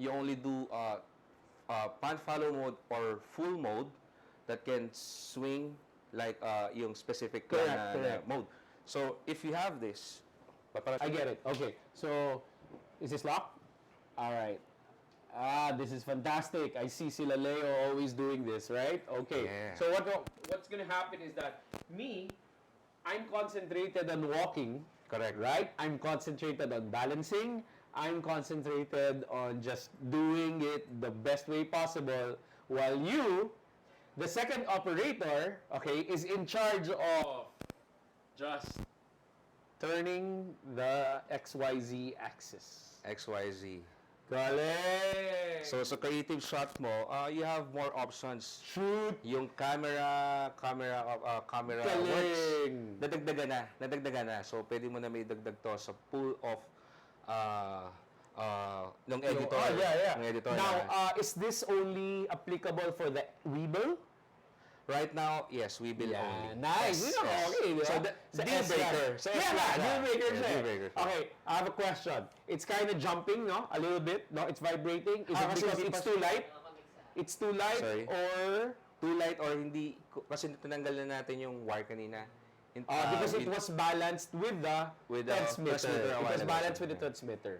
you only do pan follow mode or full mode that can swing like yung specific Correct. na mode. So if you have this, I get it. Okay, so is this locked? All right. This is fantastic. I see sila Leo always doing this, right? Okay. Yeah. So what's gonna happen is that I'm concentrated on walking. Correct. Right? I'm concentrated on balancing. I'm concentrated on just doing it the best way possible, while you, the second operator, okay, is in charge of just turning the XYZ axis. XYZ. Galing! So sa creative shot mo, you have more options. Shoot! Yung camera works. Galing! Nadagdagan na. So pwede mo na may dagdag to sa pool of ng editor. Ng editor Now, is this only applicable for the Weebill? right now, yes, Weebill only. Nice. Yes, You know, yes. okay, di ba? So deal breaker. So Deal breaker siya. Deal breaker siya. Okay, I have a question. It's kind of jumping, no? A little bit, no? It's vibrating. Is it kasi because hindi it's pa- too light? It's too light Sorry. or... Too light or hindi, kasi tinanggal na natin yung wire kanina. because it was balanced with the With the transmitter. transmitter a It while was ago. balanced with the transmitter.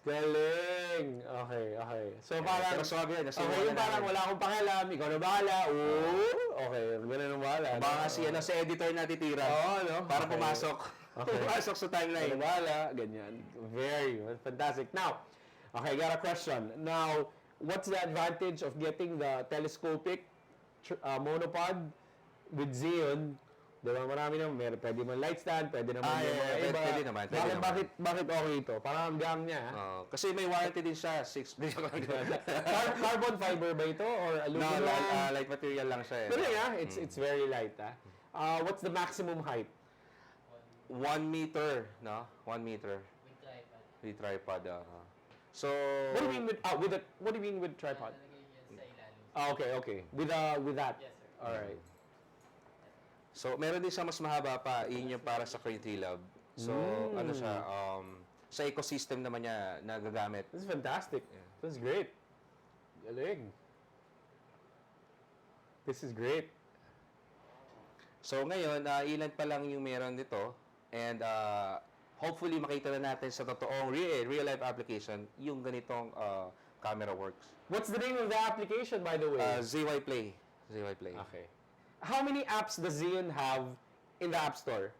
Galing! Okay. So parang... pero sabi yan, Okay, yung parang wala akong pakialam, ikaw na bahala. Okay, wala na bahala. Baka si editor na titira. Oo, no? Para Okay. pumasok. Pumasok sa timeline. Ikaw na bahala, ganyan. Very fantastic. Now, okay, got a question. Now, what's the advantage of getting the telescopic monopod with Xeon? Diba, marami naman. Pwede mo light stand, pwede naman yung mga iba. Pwede naman. Bakit okay ito? Parang ang gang niya. Kasi may warranty din siya. 6 Carbon fiber ba ito? Or aluminum? light material lang siya. Pero yeah, it's very light. What's the maximum height? 1 meter, no? 1 meter. With tripod. So, What do you mean what do you mean with tripod? Okay. With that. Yes, sir. All right. so meron din siya mas mahaba pa. Yun yung para sa Creative Lab. So, ano siya, sa ecosystem naman niya nagagamit. This is fantastic. Yeah. This is great. Galing. This is great. So ngayon, ilan pa lang yung meron dito. And hopefully makita na natin sa totoong real life application yung ganitong camera works. What's the name of the application, by the way? ZY Play. ZY Play. Okay. How many apps does Xeon have in the App Store?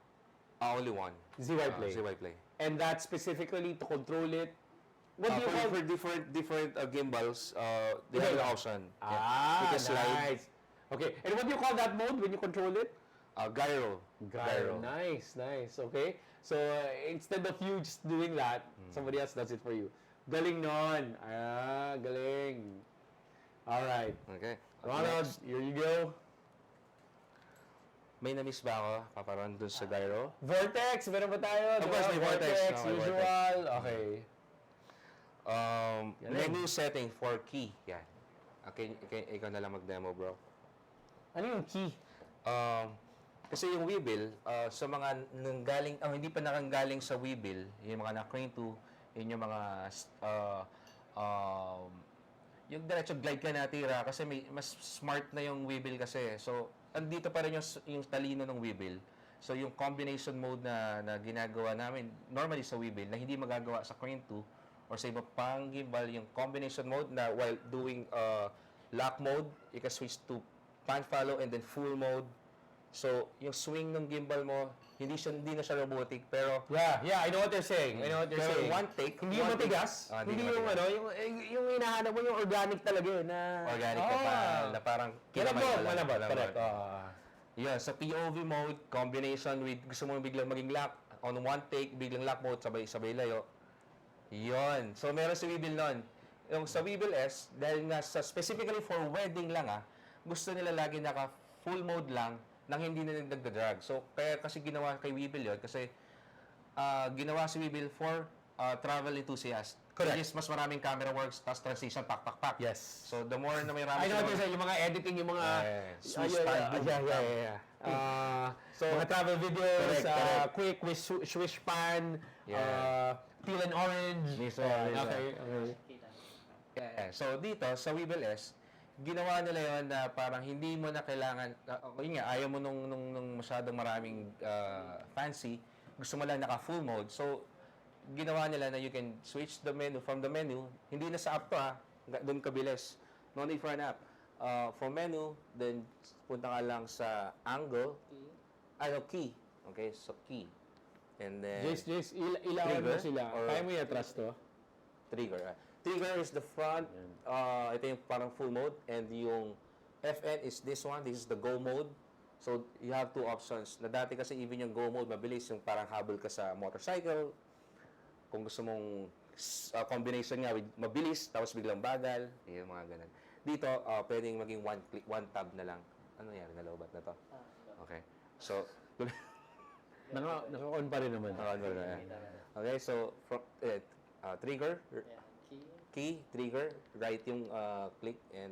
Only one. ZY Play. ZY Play. And that's specifically to control it. What do you call For different gimbals, they have the option. Because slide. nice. Okay. And what do you call that mode when you control it? Gyro. Nice. Okay. So, instead of you just doing that, somebody else does it for you. Galing nun. Galing. Alright. Okay. Ronald, Next. here you go. May na-miss ba ako? Paparoon dun sa gyro? Vortex, meron ba tayo? Of course, may vortex. Oh, may usual. Okay. Menu setting for key. Yan. Okay, ikaw na lang mag-demo, bro. Ano yung key? Kasi yung Weebill, sa mga nanggaling, hindi pa nakanggaling sa Weebill, yung mga na-acquaint to, yun yung mga, yung diretso glide ka natira, kasi mas smart na yung Weebill kasi. So, andito pa rin yung talino ng Weebill. So, yung combination mode na ginagawa namin, normally sa Weebill, na hindi magagawa sa Crane 2, or sa iba pang gimbal, yung combination mode na while doing lock mode, you can switch to pan follow and then full mode. So, yung swing ng gimbal mo, hindi na siya robotic, pero Yeah, I know what you're saying. pero one take, Hindi yung matigas. Hindi yung yung hinahanap mo yung organic talaga na organic na parang malabot. Correct. Yeah, sa POV mode, combination with gusto mo biglang maging lock, on one take, biglang lock mode, sabay layo. Yun. So, meron si Weebill nun. Yung sa Weebill-S, dahil nga specifically for wedding lang gusto nila lagi naka full mode lang nang hindi na nagda-drag. So, kaya kasi ginawa kay Weebill yun kasi ginawa si Weebill for travel enthusiasts. Correct. Which is mas maraming camera works, tas transition, pak. Yes. So, the more na may rami I know what you're saying, yung mga editing, yung mga Swiss pan. So, mga travel videos, correct. quick with swish pan, teal and orange. Okay. Yeah. So, dito, sa Weebill-S, ginawa nila yon na parang hindi mo na kailangan, yun nga, ayaw mo nung masyadong maraming fancy, gusto mo lang naka full mode. So, ginawa nila na you can switch the menu from the menu, hindi na sa app to doon kabilis. No need for an app. From menu, then punta ka lang sa angle, key. Okay, so key. And then, Jace, ilawan mo sila. Kaya mo i-atras to? trigger. Trigger is the front, ito yung parang full mode, and yung FN is this one, this is the go mode. So, you have two options. Na dati kasi even yung go mode, mabilis, yung parang habol ka sa motorcycle. Kung gusto mong combination nga with mabilis, tapos biglang bagal, yung mga ganun. Dito, pwedeng maging one click, one tab na lang. Ano nangyari? Nalobat na to? Okay. So, Naka-on pa rin naman. okay, so, from, trigger, key, trigger, right yung click, and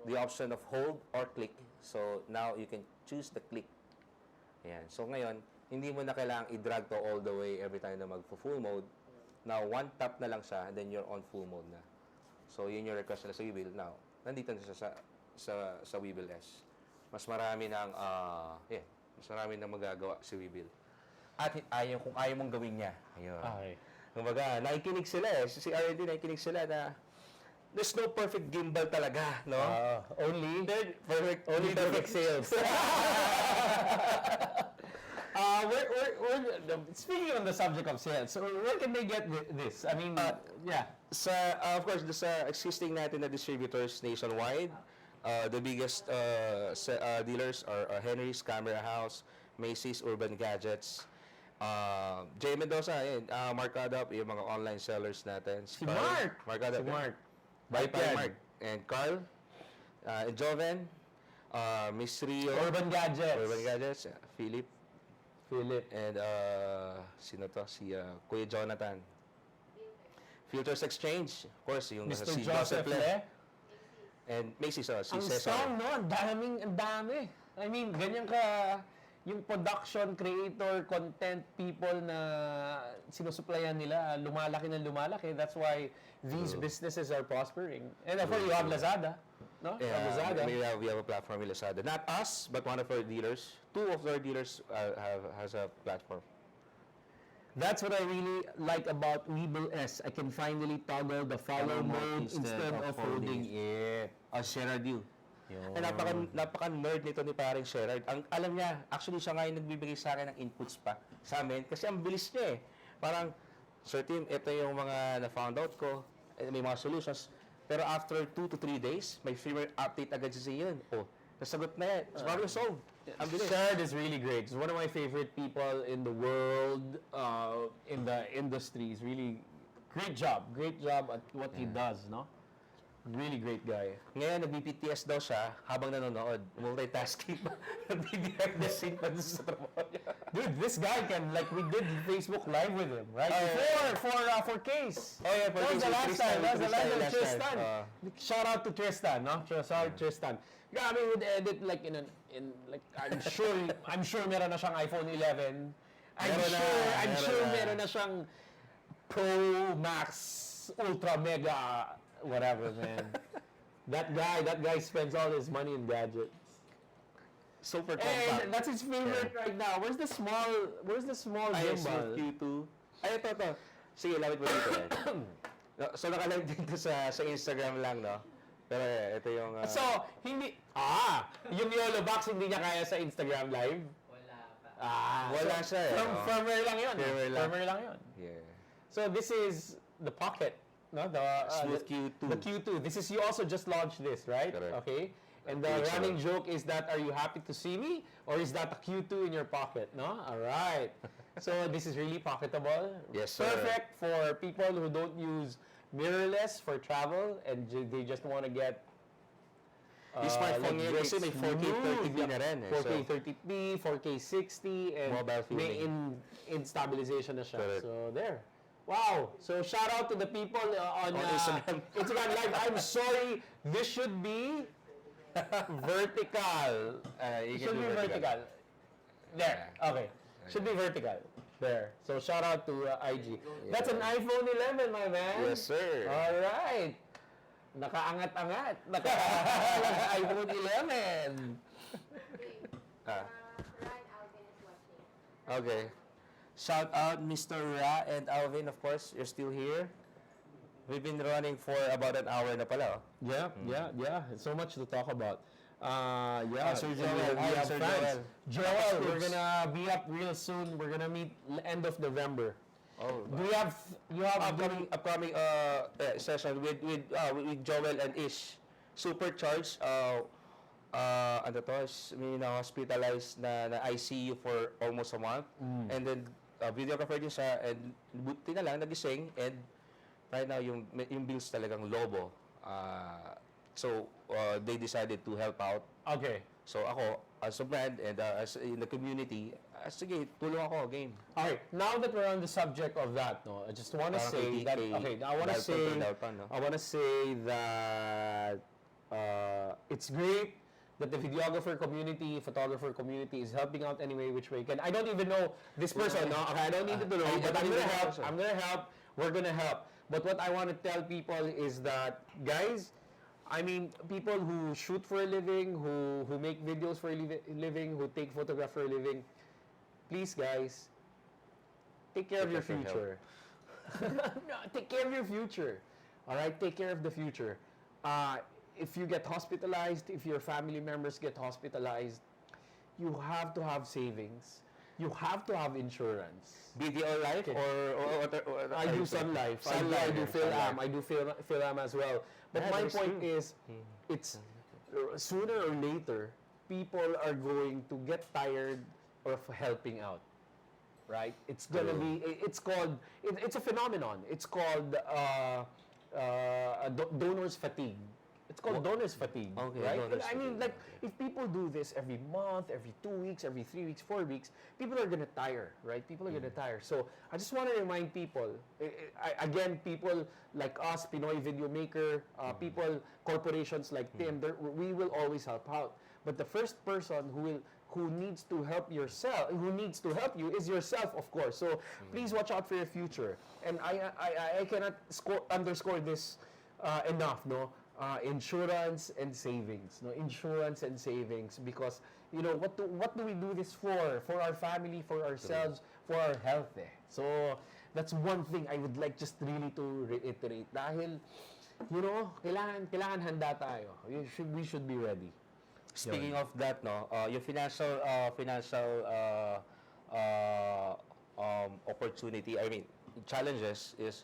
the option of hold or click. So, now you can choose the click. Ayan. So, ngayon, hindi mo na kailangang i-drag to all the way every time na mag-full mode. Now, one tap na lang siya, and then you're on full mode na. So, yun yung request nila sa Weebill. Now, nandito na siya sa Weebill-S. Mas marami nang magagawa si Weebill. At kung ayaw mong gawin niya. Ayun. Okay. Kumbaga, nakikinig sila si R&D nakikinig sila na there's no perfect gimbal talaga, no? Only Only perfect sales. Speaking on the subject of sales, so where can they get this? I mean, Of course, sa existing natin na distributors nationwide, the biggest dealers are Henry's Camera House, Macy's, Urban Gadgets, J Mendoza, Mark Adap, yung mga online sellers natin. Mark Adap. By Mark. And Carl, and Joven, Miss Rio. Urban Gadgets. Philip. And, sino to? Si Kuya Jonathan. Filters Exchange. Of course, yung Mr. si Joseph Le. And Macy's, si Ang Cesar. strong, no? Ang dami. I mean, ganyan ka, yung production, creator, content people na sinusuplayan nila, lumalaki. That's why these businesses are prospering. And therefore, you have Lazada, no? Yeah, Lazada. we have a platform with Lazada. Not us, but one of our dealers. Two of our dealers has a platform. That's what I really like about Weebill-S. I can finally toggle the follow mode instead of holding it. Sherard you. Ay, napaka-nerd nito ni paring Sherard. Alam niya, actually siya nga yung nagbibigay sa akin ng inputs pa sa amin kasi ang bilis niya Parang, Sir Tim, ito yung mga na-found out ko, may mga solutions. Pero after 2 to 3 days, may firmware update agad siya yun. Nasagot na yan. It's probably solved. Ang bilis. Sherard is really great. He's one of my favorite people in the world, in the industry. He's really great job at what he does, no? Really great guy. Ngayon, nag-BPTS daw siya habang nanonood. Multitasking pa. Nag-behind the scene pa sa trabaho niya. Dude, this guy can, like, we did Facebook Live with him, right? For Case. Oh, yeah, for That was the Case, last time. That was the last time, last Tristan. time. Shout out to Tristan, no? Shout out Tristan. Grabe, would edit, like, I'm sure meron na siyang iPhone 11. I'm sure meron na siyang Pro Max Ultra Mega whatever, man. That guy spends all his money in gadgets. Super And compact. that's his favorite right now. Where's the small gimbal? Q2. Ay, ito. Sige, lapit mo dito. So, nakalive dito sa Instagram lang, no? Pero ito yung... So, yung YOLO box hindi niya kaya sa Instagram live? Wala siya eh. Firmware lang yun. Firmware lang. yun. Yeah. So, this is the Pocket. No, Smooth the Q2. The Q2. This is, you also just launched this, right? Correct. Okay. And the Picture. running joke is that, are you happy to see me? Or is that a Q2 in your pocket? No? All right. So this is really pocketable. Yes, sir. Perfect for people who don't use mirrorless for travel and they just want to get Yung smartphone like niya kasi may 4K 30p smooth, na rin eh. 4K So, 30p, 4K 60, and Mobile may feeling. in stabilization na siya. Correct. So there. Wow. So shout out to the people on Instagram. Instagram Live. I'm sorry, this should be vertical. you It can should do be vertical. There. Okay. Should be vertical. There. So shout out to IG. That's an iPhone 11, my man. Yes, sir. All right. Nakaangat-angat. Naka-iPhone 11. Ah. Ryan Alvin is watching. Okay. Shout out Mr. Ra and Alvin, of course. You're still here. We've been running for about an hour na pala. Oh. Yeah. So much to talk about. Yeah, Sir so Joel. we Hi, have Sir fans. Joel. Joel, we're gonna be up real soon. We're gonna meet end of November. Oh, Do you have upcoming session with Joel and Ish. Supercharged. Ano to? May na-hospitalized na ICU for almost a month. And then videographer din siya and buti na lang nagising and right now yung bills talagang lobo. So they decided to help out. Okay. So ako as a brand and as in the community, sige, tulong ako, game. All right. Now that we're on the subject of that, no, I just want to Parang say that. KTK, Okay. I want to Dalton say. to Dalton, no? I want to say that it's great that the videographer community, photographer community is helping out any way which way can. I don't even know this person, no? Okay, I don't need to know, but I'm gonna help. I'm gonna help. We're gonna help. But what I want to tell people is that, guys, I mean, people who shoot for a living, who make videos for a living, who take photographs for a living, please, guys, take care of your Take care of future. No, take care of your future. All right, take care of the future. If you get hospitalized, if your family members get hospitalized, you have to have savings. You have to have insurance. BDO Life or I do Sun Life. I do Phil-Am. I do Phil-Am as well. But Yeah, my that's point true. is, it's sooner or later, people are going to get tired of helping out. Right? It's gonna be. It's called. It's a phenomenon. It's called donor's fatigue. It's called donor's fatigue, Okay, right? donor's I mean, fatigue, like, if people do this every month, every 2 weeks, every 3 weeks, 4 weeks, people are gonna tire, right? People are gonna tire. So I just want to remind people, again, people like us, Pinoy Video Maker, people, corporations like Tim, we will always help out. But the first person who needs to help you is yourself, of course. So please watch out for your future. And I cannot underscore this enough, no? Insurance and savings, no? Insurance and savings, because you know what do we do this for? For our family, for ourselves, for our health. So that's one thing I would like just really to reiterate. Dahil you know, kailangan handa tayo. We should be ready. Speaking of that, no, yung financial opportunity, I mean, challenges is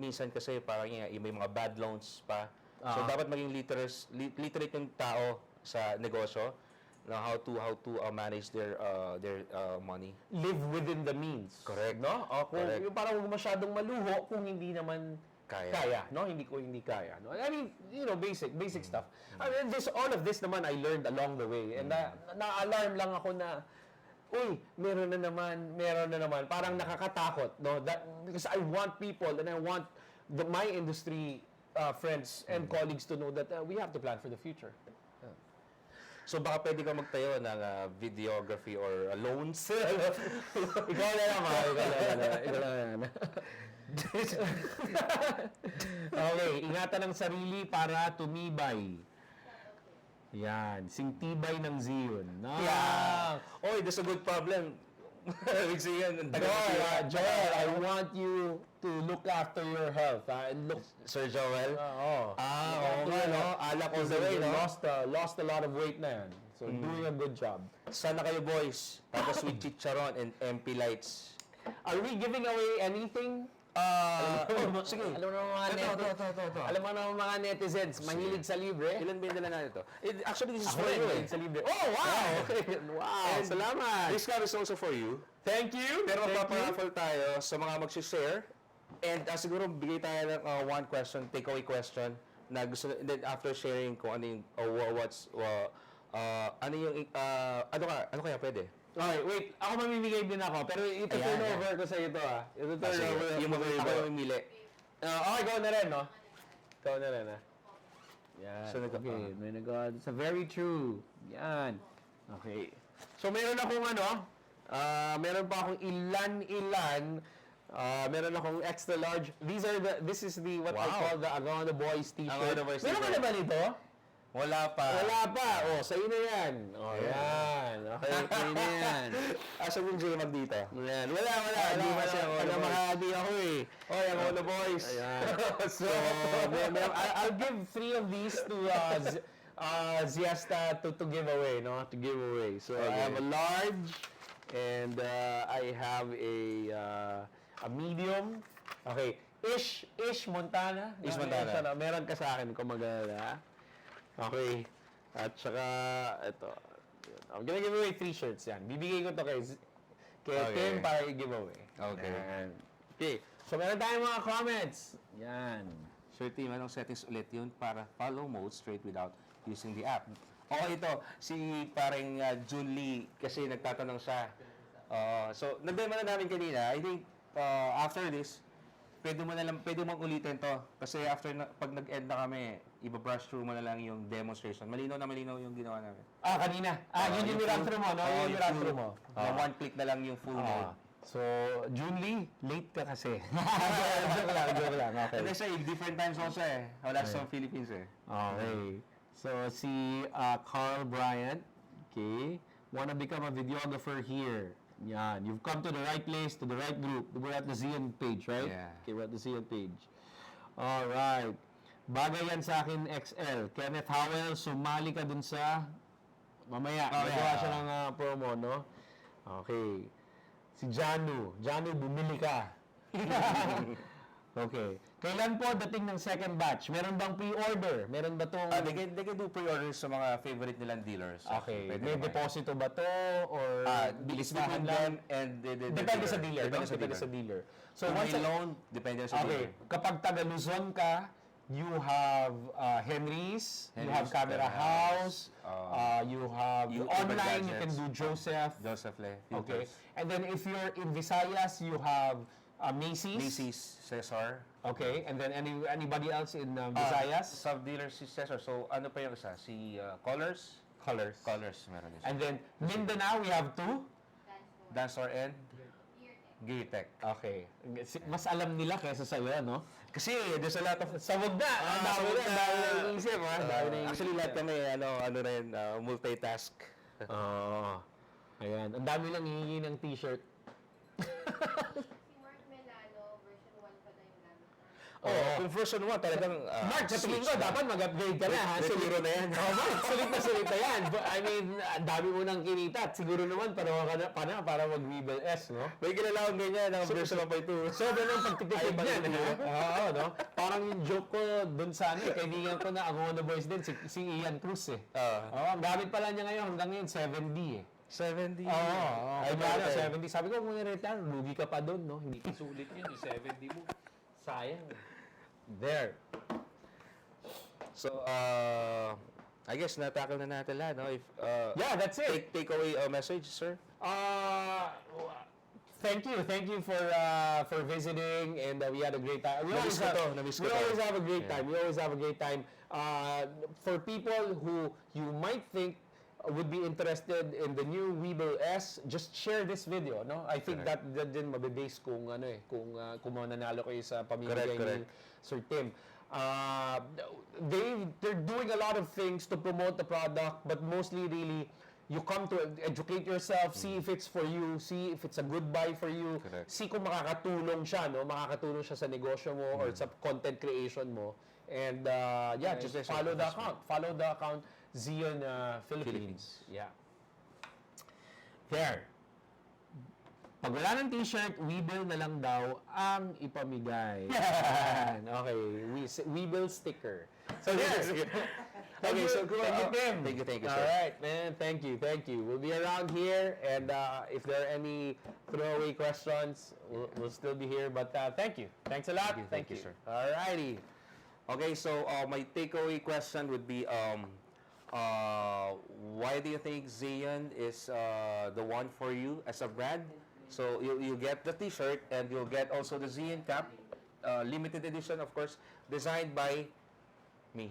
minsan kasi parang may mga bad loans pa. So dapat maging literate yung tao sa negosyo na how to manage their money. Live within the means. Correct. No? Kung Correct. yung parang huwag masyadong maluho kung hindi naman Kaya. no? Hindi ko hindi kaya, no? I mean, basic stuff. I mean, all of this naman I learned along the way. And na-alarm lang ako na, uy, meron na naman. Parang nakakatakot, no? Because I want people and I want my industry friends and colleagues to know that we have to plan for the future. So baka pwede ka magtayo ng videography or loans. Ikaw na naman. Okay, ingatan ang sarili para tumibay. Yan, singtibay ng Zion. No? Yeah. Oy, that's a good problem. Ibig sabihin, Joel, I want you to look after your health. And look, Sir Joel? oo. Oo nga, no? Alak all the way, no? Lost a lot of weight na yan. So, doing a good job. Sana kayo, boys. Tapos with chicharon and MP lights. Are we giving away anything? Sige. Alam mo naman Ito. Alam mo naman mga netizens, mahilig sa libre. Ilan ba yung dala natin ito? Actually, this is Ako for rin, you, mahilig sa libre. Oh, wow! Okay. Wow, And salamat! This card is also for you. Thank you! Pero Thank you. magpaparaffle tayo sa mga mag-share. And siguro bigay tayo ng one question, takeaway question na gusto, and then after sharing kung ano yung ano kaya pwede? Okay, wait. Ako mamimigay din ako. Pero ito Ayan, turn ayan. over ko sa ito Ito turn Sige, over. yung ako yung mamili. Okay, ikaw na rin, no? Ikaw na rin, ha? Yan. So, Okay, may nag- It's a very true. Yan. Okay. So, meron akong meron pa akong ilan. Meron akong extra large. This is what I Wow. call the Agona Boys t-shirt. Agona Boys Meron ka t-shirt. na ba nito? Wala pa. Wala pa. Oh, sa'yo na yan. Oh, yan. Okay, sa'yo na yan. Asan yung JMAG dito? Yan. Wala. Hindi ba siya Agona Boys? Makahadi ako eh. Oh, yung Agona Boys. Ayan. So, I'll give 3 of these to Ziesta to give away, no? To give away. So, I Okay. have a large and I have a medium. Okay. Ish Montana. Ish Montana. Meron ka sa akin kung maganda. Okay. At saka, ito. I'm gonna give away 3 shirts yan. Bibigay ko to kay Okay. Tim para i-giveaway. Okay. Yan. Okay. So, meron tayong mga comments. Yan. Sir Tim, anong settings ulit yun para follow mode straight without using the app? Okay, ito. Si parang Jun Lee kasi nagtatanong siya. So, nag-demo na namin kanina. I think after this, pwede mo ulitin to. Kasi after pag nag-end na kami, iba-brush through mo na lang yung demonstration. Malinaw yung ginawa namin. Kanina. Yun yung run through mo, no? Yun yung run through mo. Na one click na lang yung full mode. So, Jun Lee, late ka kasi. Joke lang. Okay. Kasi siya, different time zone siya eh. Wala sa Philippines eh. Okay. So, si Carl Bryant, okay, wanna become a videographer here. Yan. You've come to the right place, to the right group. We're at the Zion page, right? Yeah. Okay, we're at the Zion page. Alright. Bagay yan sa akin, XL. Kenneth Howell, sumali ka dun sa... Mamaya, magawa siya ng promo, no? Okay. Si Janu, bumili ka. Okay. Kailan po dating ng second batch? Meron bang pre-order? Meron ba itong... They can do pre-orders sa mga favorite nilang dealers. Okay. Pwede May naman. deposito ba to? Or It's listahan between them and the Depende sa dealer. Depende sa Depende dealer. sa dealer. So, So, once may loan, depende sa Okay. dealer. Kapag taga Luzon ka, you have Henry's, you have Henry's, Camera Camera House, House, you have YouTube online, you can Gadgets. do Joseph. Joseph Le. Okay. And then if you're in Visayas, you have Macy's. Macy's, Cesar. Okay. And then anybody else in Visayas? Sub-dealer si Cesar. So, ano pa yung isa? Si Colors? Colors. Colors, meron din siya. And then Mindanao, we have 2. Dansor and Geartech. Okay. Mas alam nila kaysa sa'yo, no? Kasi there's a lot of... Sabog na! Ang dami na! Ang dami na iniisip, ha? Ang dami na iniisip. Actually, lahat kami, rin, multitask. Oo. Ayan. Ang dami lang hihingi ng t-shirt. Si Mark Melano, version 1 pa na yung gamit namin. Kung version 1, talagang... Mark, sa tingin ko, dapat mag-upgrade ka na, ha? Retiro na yan. Mark, sulit na yan. But, I mean, ang dami mo nang kinita. At siguro naman, para mag-Weebill-S, no? May kilala akong ganyan, ang version 1.2. Sobrang ng pagtitipid Ay, niyan, pagtitipid. ha? Oo, no? Parang yung joke ko dun sa kaibigan ko na ako the boys din, si Ian Cruz, eh. Oo, ang gamit pala niya ngayon, hanggang ngayon, 7D, eh. 70. Oo, Ay, kaya bakit? 70. Sabi ko, kung i-retire, lugi ka pa doon, no? Hindi pa sulit yun, yung 70 mo. Sayang. There. So, I guess na-tackle na natin lahat, no? If, Yeah, that's it. take away message, sir? Thank you for visiting, and we had a great time. We always have a great time. We always have a great time. For people who you might think would be interested in the new Weebill-S, just share this video, no? I think that din mabibase kung kung mananalo kayo sa pamimigay ni Sir Tim. They're doing a lot of things to promote the product, but mostly really you come to educate yourself, see if it's for you, see if it's a good buy for you, see kung makakatulong siya, no? Makakatulong siya sa negosyo mo or sa content creation mo. And just follow the account. Follow the account Zion Philippines. Yeah. There. Pag wala ng t-shirt, Weebill na lang daw ang ipamigay. Yan. Okay. Weebill sticker. So there. Okay, so cool. Thank you, Tim. Thank you, sir. All right, man. Thank you. We'll be around here, and if there are any throwaway questions, we'll still be here. But thank you. Thanks a lot. Thank you, sir. All righty. Okay, so my takeaway question would be, why do you think Zion is the one for you as a brand? So you get the T-shirt and you'll get also the Zion cap, limited edition, of course, designed by me.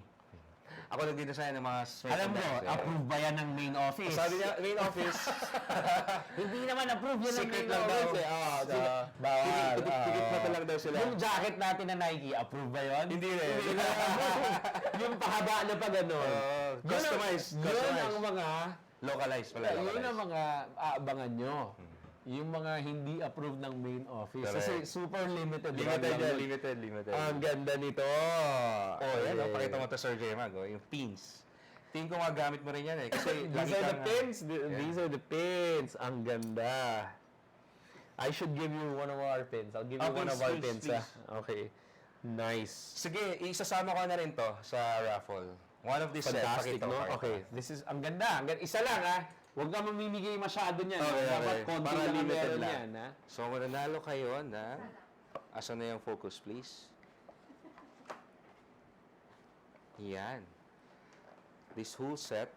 Ako nag-design ng mga Alam mo, approve ba yan ng main office? Sabi niya, main office. Hindi naman approve yan ng Secret main lang daw. office. Bawal. Pikit na lang daw sila. Yung jacket natin na Nike, approve ba yun? Hindi rin. Yung pahaba na pa gano'n. Customized. Yun ang mga Localized pala. yun ang mga aabangan nyo. Yung mga hindi approved ng main office. Kasi super limited. Limited. Ang ganda nito. Oh, yan. Oh, pakita mo to Sir JMAG. Oh, yung pins. Tingin ko gamit mo rin yan eh. Kasi These are the pins. These are the pins. Ang ganda. I should give you one of our pins. I'll give you one of our pins. Please. Okay. Nice. Sige, isasama ko na rin to sa raffle. One of these Fantastic, pakita ko, no? pakita Okay. ko. This is, ang ganda. Isa lang, Huwag ka mamimigay masyado niyan. Okay, Dapat konti para lang ang limited meron lang. yan, ha? So, mananalo kayo na... Asan na yung focus, please? Yan. This whole set,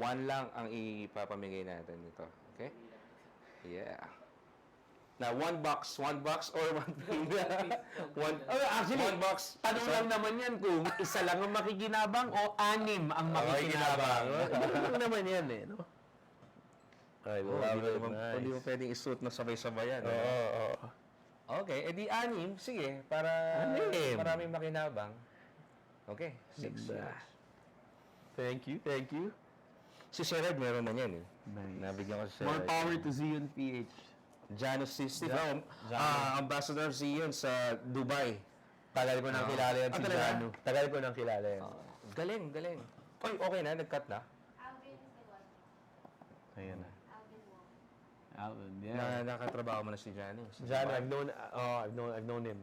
one lang ang ipapamigay natin nito. Okay? Yeah. Now, one box or one pin. Actually, one box. tanong lang naman yan kung isa lang ang makikinabang o anim ang makikinabang. Tanong lang naman yan, no? Ay, Hindi mo pwedeng isuot na sabay-sabay yan. Oo. Okay, edi anim. Sige, para maraming makinabang. Okay, 6 years. Thank you. Si Sir Ed, meron na yan eh. Nice. Nabigyan ko si Sir More Ed. power to Zion PH. Janus Steve, Ambassador of Zion sa Dubai. Tagal ko nang kilala yan si talaga? Janu. Tagal ko nang kilala yan. Galing. Oy, okay na, nag-cut na. Alvin is the one. Ayan na. Alvin Wong. Alvin, yeah. Nakatrabaho mo na si Janu. Janu, I've known him.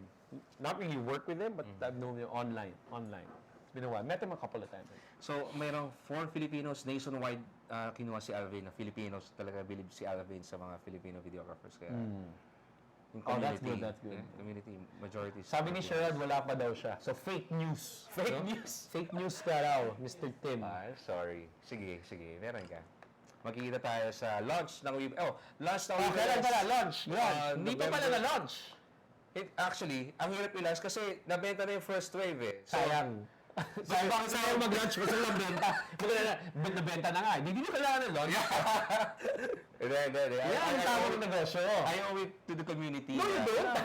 Not really work with him, but I've known him online. It's been a while. Met him a couple of times. So, mayroong 4 Filipinos nationwide kinuha si Alvin, na Filipinos talaga believe si Alvin sa mga Filipino videographers. Kaya, yung Oh, that's community, good. community, majority. Sabi ni Sherrod, wala pa daw siya. So, fake news. Fake news ka raw, Mr. Tim. Sorry. Sige. Meron ka. Magkikita tayo sa launch ng Weebill. Launch ng Weebill. Kailan pala? Launch. Hindi pa pala na-launch. Actually, ang hirap i-launch kasi nabenta na yung first wave eh. So, Sayang. Sayang mag-launch kasi nabenta. Nabenta na nga. Hindi nyo kailangan ng launch. Hindi. Yan ang tawag ng negosyo. I owe it to the community. No, you don't.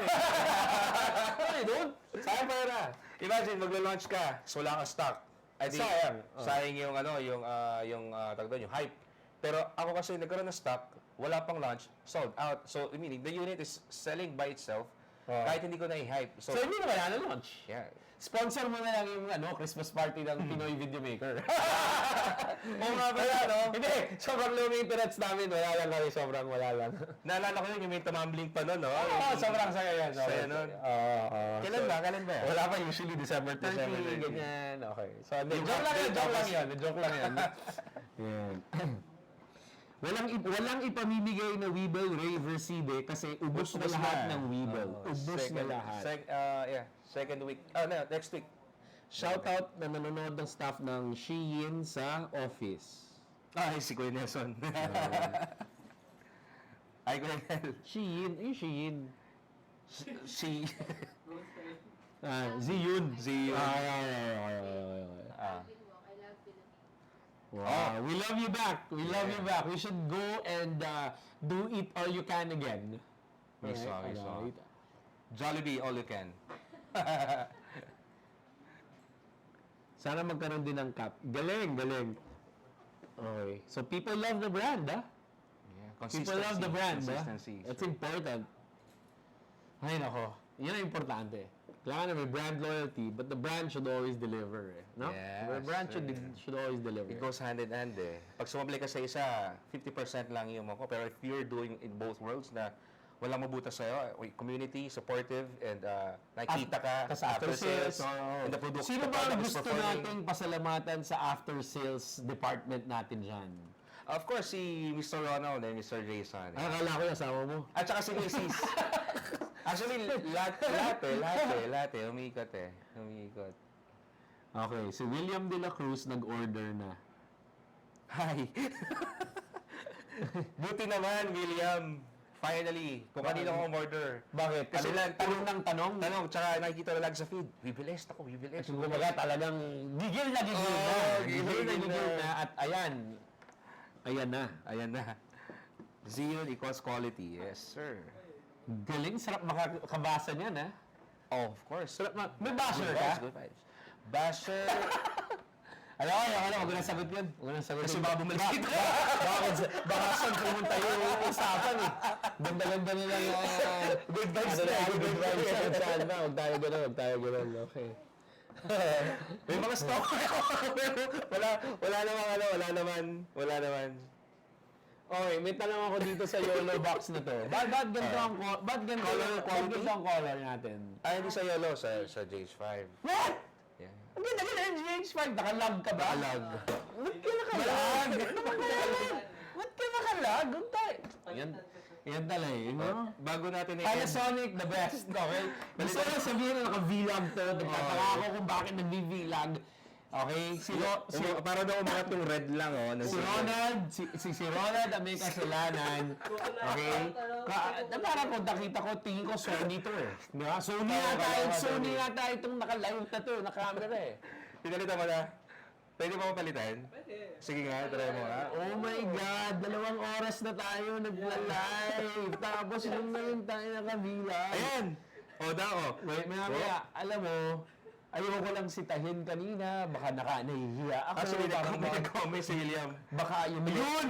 No, you don't. Sayang pera. Imagine, magla-launch ka, so wala kang stock. Sayang. Sayang yung hype. Pero ako kasi nagkaroon ng stock, wala pang launch, sold out. So, meaning, the unit is selling by itself, kahit hindi ko na i-hype. So, hindi na kailangan ng launch. Yeah. Sponsor mo na lang yung Christmas party ng Pinoy Videomaker. Oo nga pala, no? Hindi, sobrang low maintenance namin. Wala lang. Naalala ko yun, yung may tumambling pa nun, no? Oo, sobrang saya yan. Saya nun. Kailan ba yan? Wala pa, usually December 30, ganyan. Okay. So, joke lang yan. Walang ipamimigay na Weebill Ray Verside kasi ubos na lahat ng Weebill. Ubos na lahat. Second week. Next week. Shoutout na nanonood ng staff ng Shein sa office. Ay, si Kuya Nelson. Ay, Kuya Nel. Shein, Shein. Si... Ziyun. Ziyun. I love Philippines. Wow. We love you back. We love you back. We should go and do it all you can again. We saw. Right? Jollibee, all you can. Sana magkaroon din ng cup. Galing. Okay. So people love the brand, Yeah, People love the brand, Consistency. That's important. Ay, nako. Yan ang importante. Kailangan na may brand loyalty, but the brand should always deliver, no? Yes, The brand sir. should always deliver. It goes hand in hand Pag sumabli ka sa isa, 50% lang yung mo. Pero if you're doing in both worlds na walang mabutas sa'yo, community, supportive, and nakikita ka Sa after sales. and the product. Sino the ba ang product is gusto performing. nating pasalamatan sa after sales department natin dyan? Of course, si Mr. Ronald and Mr. Jason. Ay, akala ko yung asawa mo. At saka si Mrs. Actually, lahat umiikot Umiikot. Okay, si William De La Cruz nag-order na. Hi! Buti naman, William. Finally, kung kanino ko order. Bakit? Kasi lang, tanong ng tanong. Tanong, tsaka nakikita na lang sa feed. Weebill-S ako, Weebill-S. Kumbaga talagang gigil na. Gigil na. At ayan Ayan na. Zero equals quality. Yes, sir. Galing, sarap makakabasa niyan, ha? Oh, of course. May basher ka? Good vibes. Basher. Alam ko, huwag ko na sagot yun. Kasi baka bumalik dito. Baka saan pumunta yung usapan, eh. Ganda-ganda na lang. Good vibes na. Good vibes na. Saan ba? Huwag tayo ganun. Okay. May mga stock. wala naman. Okay, may tanong ako dito sa YOLO box na to. Ba't ganito ang color natin? Ay, hindi sa YOLO, sa JH5. What? Yeah. Ang ganda ng GH5. Nakalag ka ba? Nakalag. Ba't ka nakalag? Ba't ka nakalag? Yan talaga eh, no? Bago natin Panasonic, the best. Okay? Gusto ko sabihin na naka-vlog to. Nagtataka ako kung bakit nag-vlog. Okay? para daw umangat yung red lang, Si Ronald, si Ronald ang may kasalanan. Okay? Parang kung nakita ko, tingin ko Sony to eh. Di ba? Sony yata itong naka-live na to, na-camera eh. Pinalitan mo na? Pwede ba mapalitan? Pwede. Sige nga, try mo nga. Oh my God! 2 oras na tayo nagla-live. Tapos yung ngayon tayo naka-vlog. Ayan! Maya, alam mo, ayoko ko lang sitahin kanina, baka nahihiya ako. Actually, nag-comment si William. Baka yun!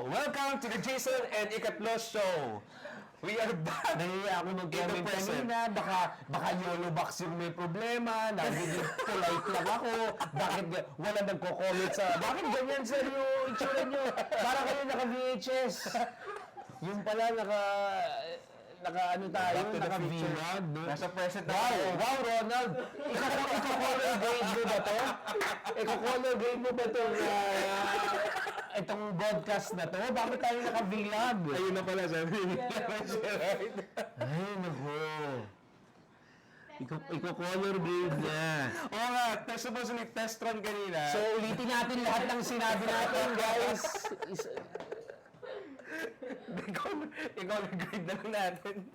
Welcome to the Jason and Ikatlo Show. We are back. Nahihiya ako mag-comment kanina, baka YOLO box yung may problema, nagiging polite lang ako, bakit wala nagko-comment sa, bakit ganyan sir yung itsura nyo? Para kayo naka-VHS. Yung pala naka-vlog, no? Nasa present na Wow, Ronald! Iko-color grade mo ba to? Iko-color grade mo ba to itong broadcast na to? Bakit tayo naka-vlog? Ayun na pala, sabi niya. Ay, naku. Iko-color grade na. Oo nga, supposedly test run kanina. So, ulitin natin lahat ng sinabi natin, guys. I-color grade na lang natin.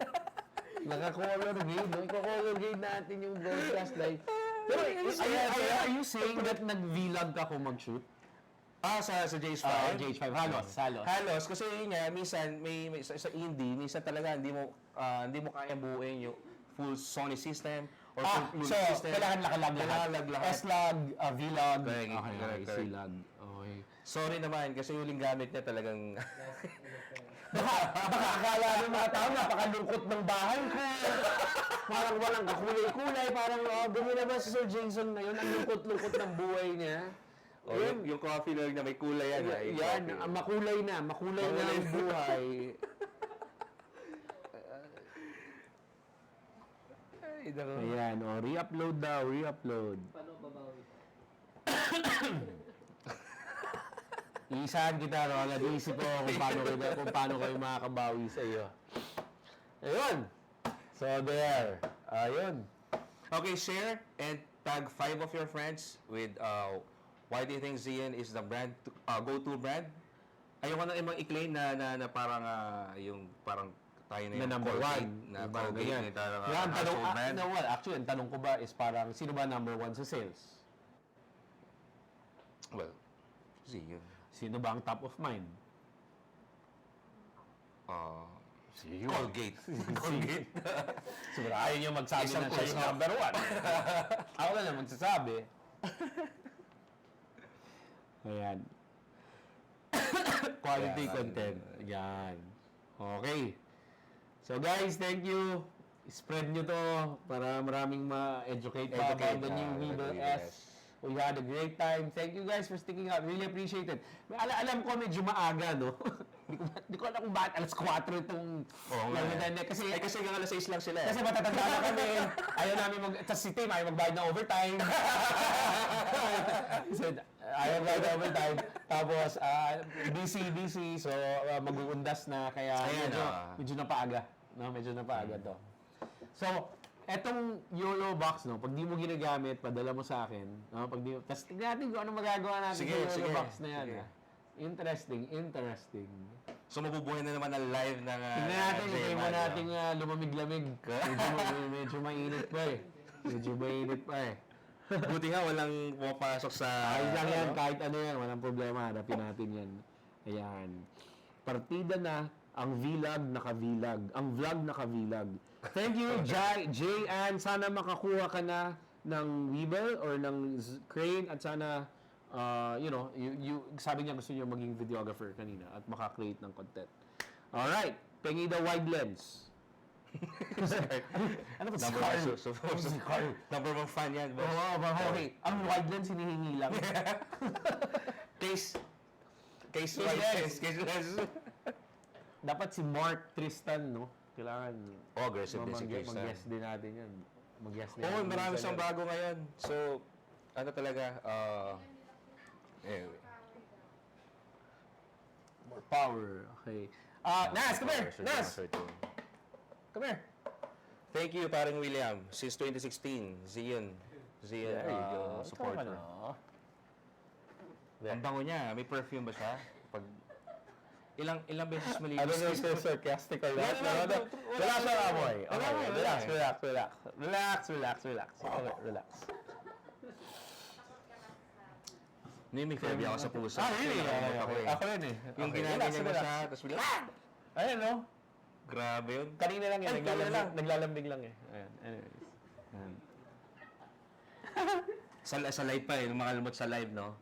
Naka-color grade, no? Iko-color grade natin yung broadcast live. Pero, are you saying that nag-vlog ka kung mag-shoot? Sa JH5? JH5. Halos. Kasi yun nga, minsan, may sa indie, minsan talaga hindi mo kaya buuin yung full Sony system or full so, system. kailangan nakalag lahat. S-log, vlog. Correct. C-log. Okay. Sorry naman, kasi yung gamit niya talagang... Baka akala ng mga tao, napakalungkot ng bahay ko. Parang walang kakulay-kulay. Parang, ganyan naman si Sir Jason ngayon. Ang lungkot-lungkot ng buhay niya. yung coffee na may kulay yan. Yan, makulay na ang buhay. Ayan, re-upload daw. Paano babawi? Iisahan kita, no? Nag-iisip ko kung paano kayo makakabawi sa iyo. Ayun. So, there. Ayun. Okay, share and tag 5 of your friends with why do you think Zion is the brand go-to brand? Ayoko na ibang i-claim na parang yung parang tayo na Na yung number Colgate, one. na Diba? Colgate Ganyan. na parang Kaya ang tanong, household brand. no, well, actually, ang tanong ko ba is parang, sino ba number 1 sa sales? Well, Zion. Sino ba ang top of mind? Sino? Colgate. Colgate. Siguro, ayaw niyo magsabi Isang na siya yung puso. number 1. Ako na lang magsasabi. Ayan. Quality Ayan. content. Yan. Okay. So guys, thank you. Spread nyo to para maraming ma-educate pa about the new Weebill-S. We had a great time. Thank you guys for sticking out. Really appreciate it. Alam ko medyo maaga, no? Hindi ko alam kung bakit alas 4 itong kasi Kasi hanggang alas 6 lang sila. kasi matatanda na kami. Ayaw namin tas si Tim ayaw magbayad ng overtime. Ayaw magbayad ng overtime. Tapos, busy. So, mag-uundas na. Kaya Ayan, medyo napaaga. No? Medyo napaaga to. So, etong YOLO box, no? Pag di mo ginagamit, padala mo sa akin. No? Tapos tignan natin kung ano magagawa natin sa YOLO box na yan. Sige. Interesting. So mabubuhay na naman ang live ng Tignan natin, JMAG, hindi mo natin lumamig-lamig. Medyo mainit pa eh. Buti nga walang pumapasok sa... Ayos lang yan, kahit ano yan, walang problema, harapin natin yan. Ayan. Partida na, ang vlog naka-vlog. Ang vlog naka-vlog. Thank you, Jay Ann. Sana makakuha ka na ng Weebill or ng Crane at sana, sabi niya gusto niya maging videographer kanina at makakreate ng content. Alright, pengi the wide lens. Ano ba si Carl? Number 1 fan yan, boss. Okay. Ang wide lens hinihingi lang. Case lens. lens. Dapat si Mark Tristan, no? Kailangan Aggressive din si Tristan. mag-guess din natin yan. Mag-guess din Oo, natin marami minsan siyang yan. bago ngayon. So, ano talaga, anyway. More power. Okay. Nas, come here! Nas! Come here! Thank you, paring William. Since 2016, Zion There you go. supporter. Ito, Ang bango niya. May perfume ba siya? Pag ilang beses malinis. I don't know if they're sarcastic or not. Relax lang, amoy. Okay, relax. Okay, relax. May phobia ako sa pusa. Really? Ako rin eh. Yung Okay, ginaganyan mo relax. siya, tapos bigla, Ayun, no? grabe yun. Kanina lang eh. Ay, kanina lang. Naglalambing lang eh. Ayan, anyways. Ayan. Sa live pa eh, lumakalmot sa live, no?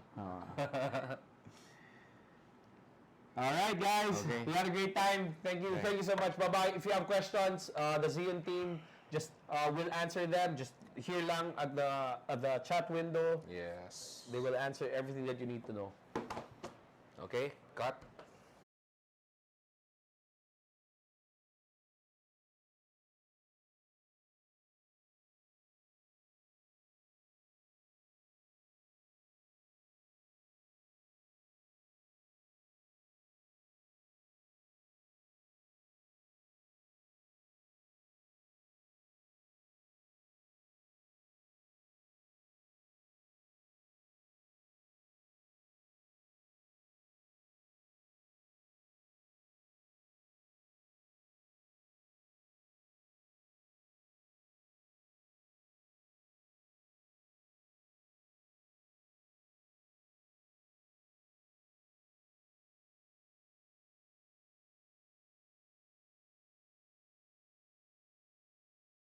Alright, guys. Okay. We had a great time. Thank you. Okay. Thank you so much. Bye-bye. If you have questions, the Zion team just will answer them. Just here lang at the chat window. Yes. They will answer everything that you need to know. Okay, cut.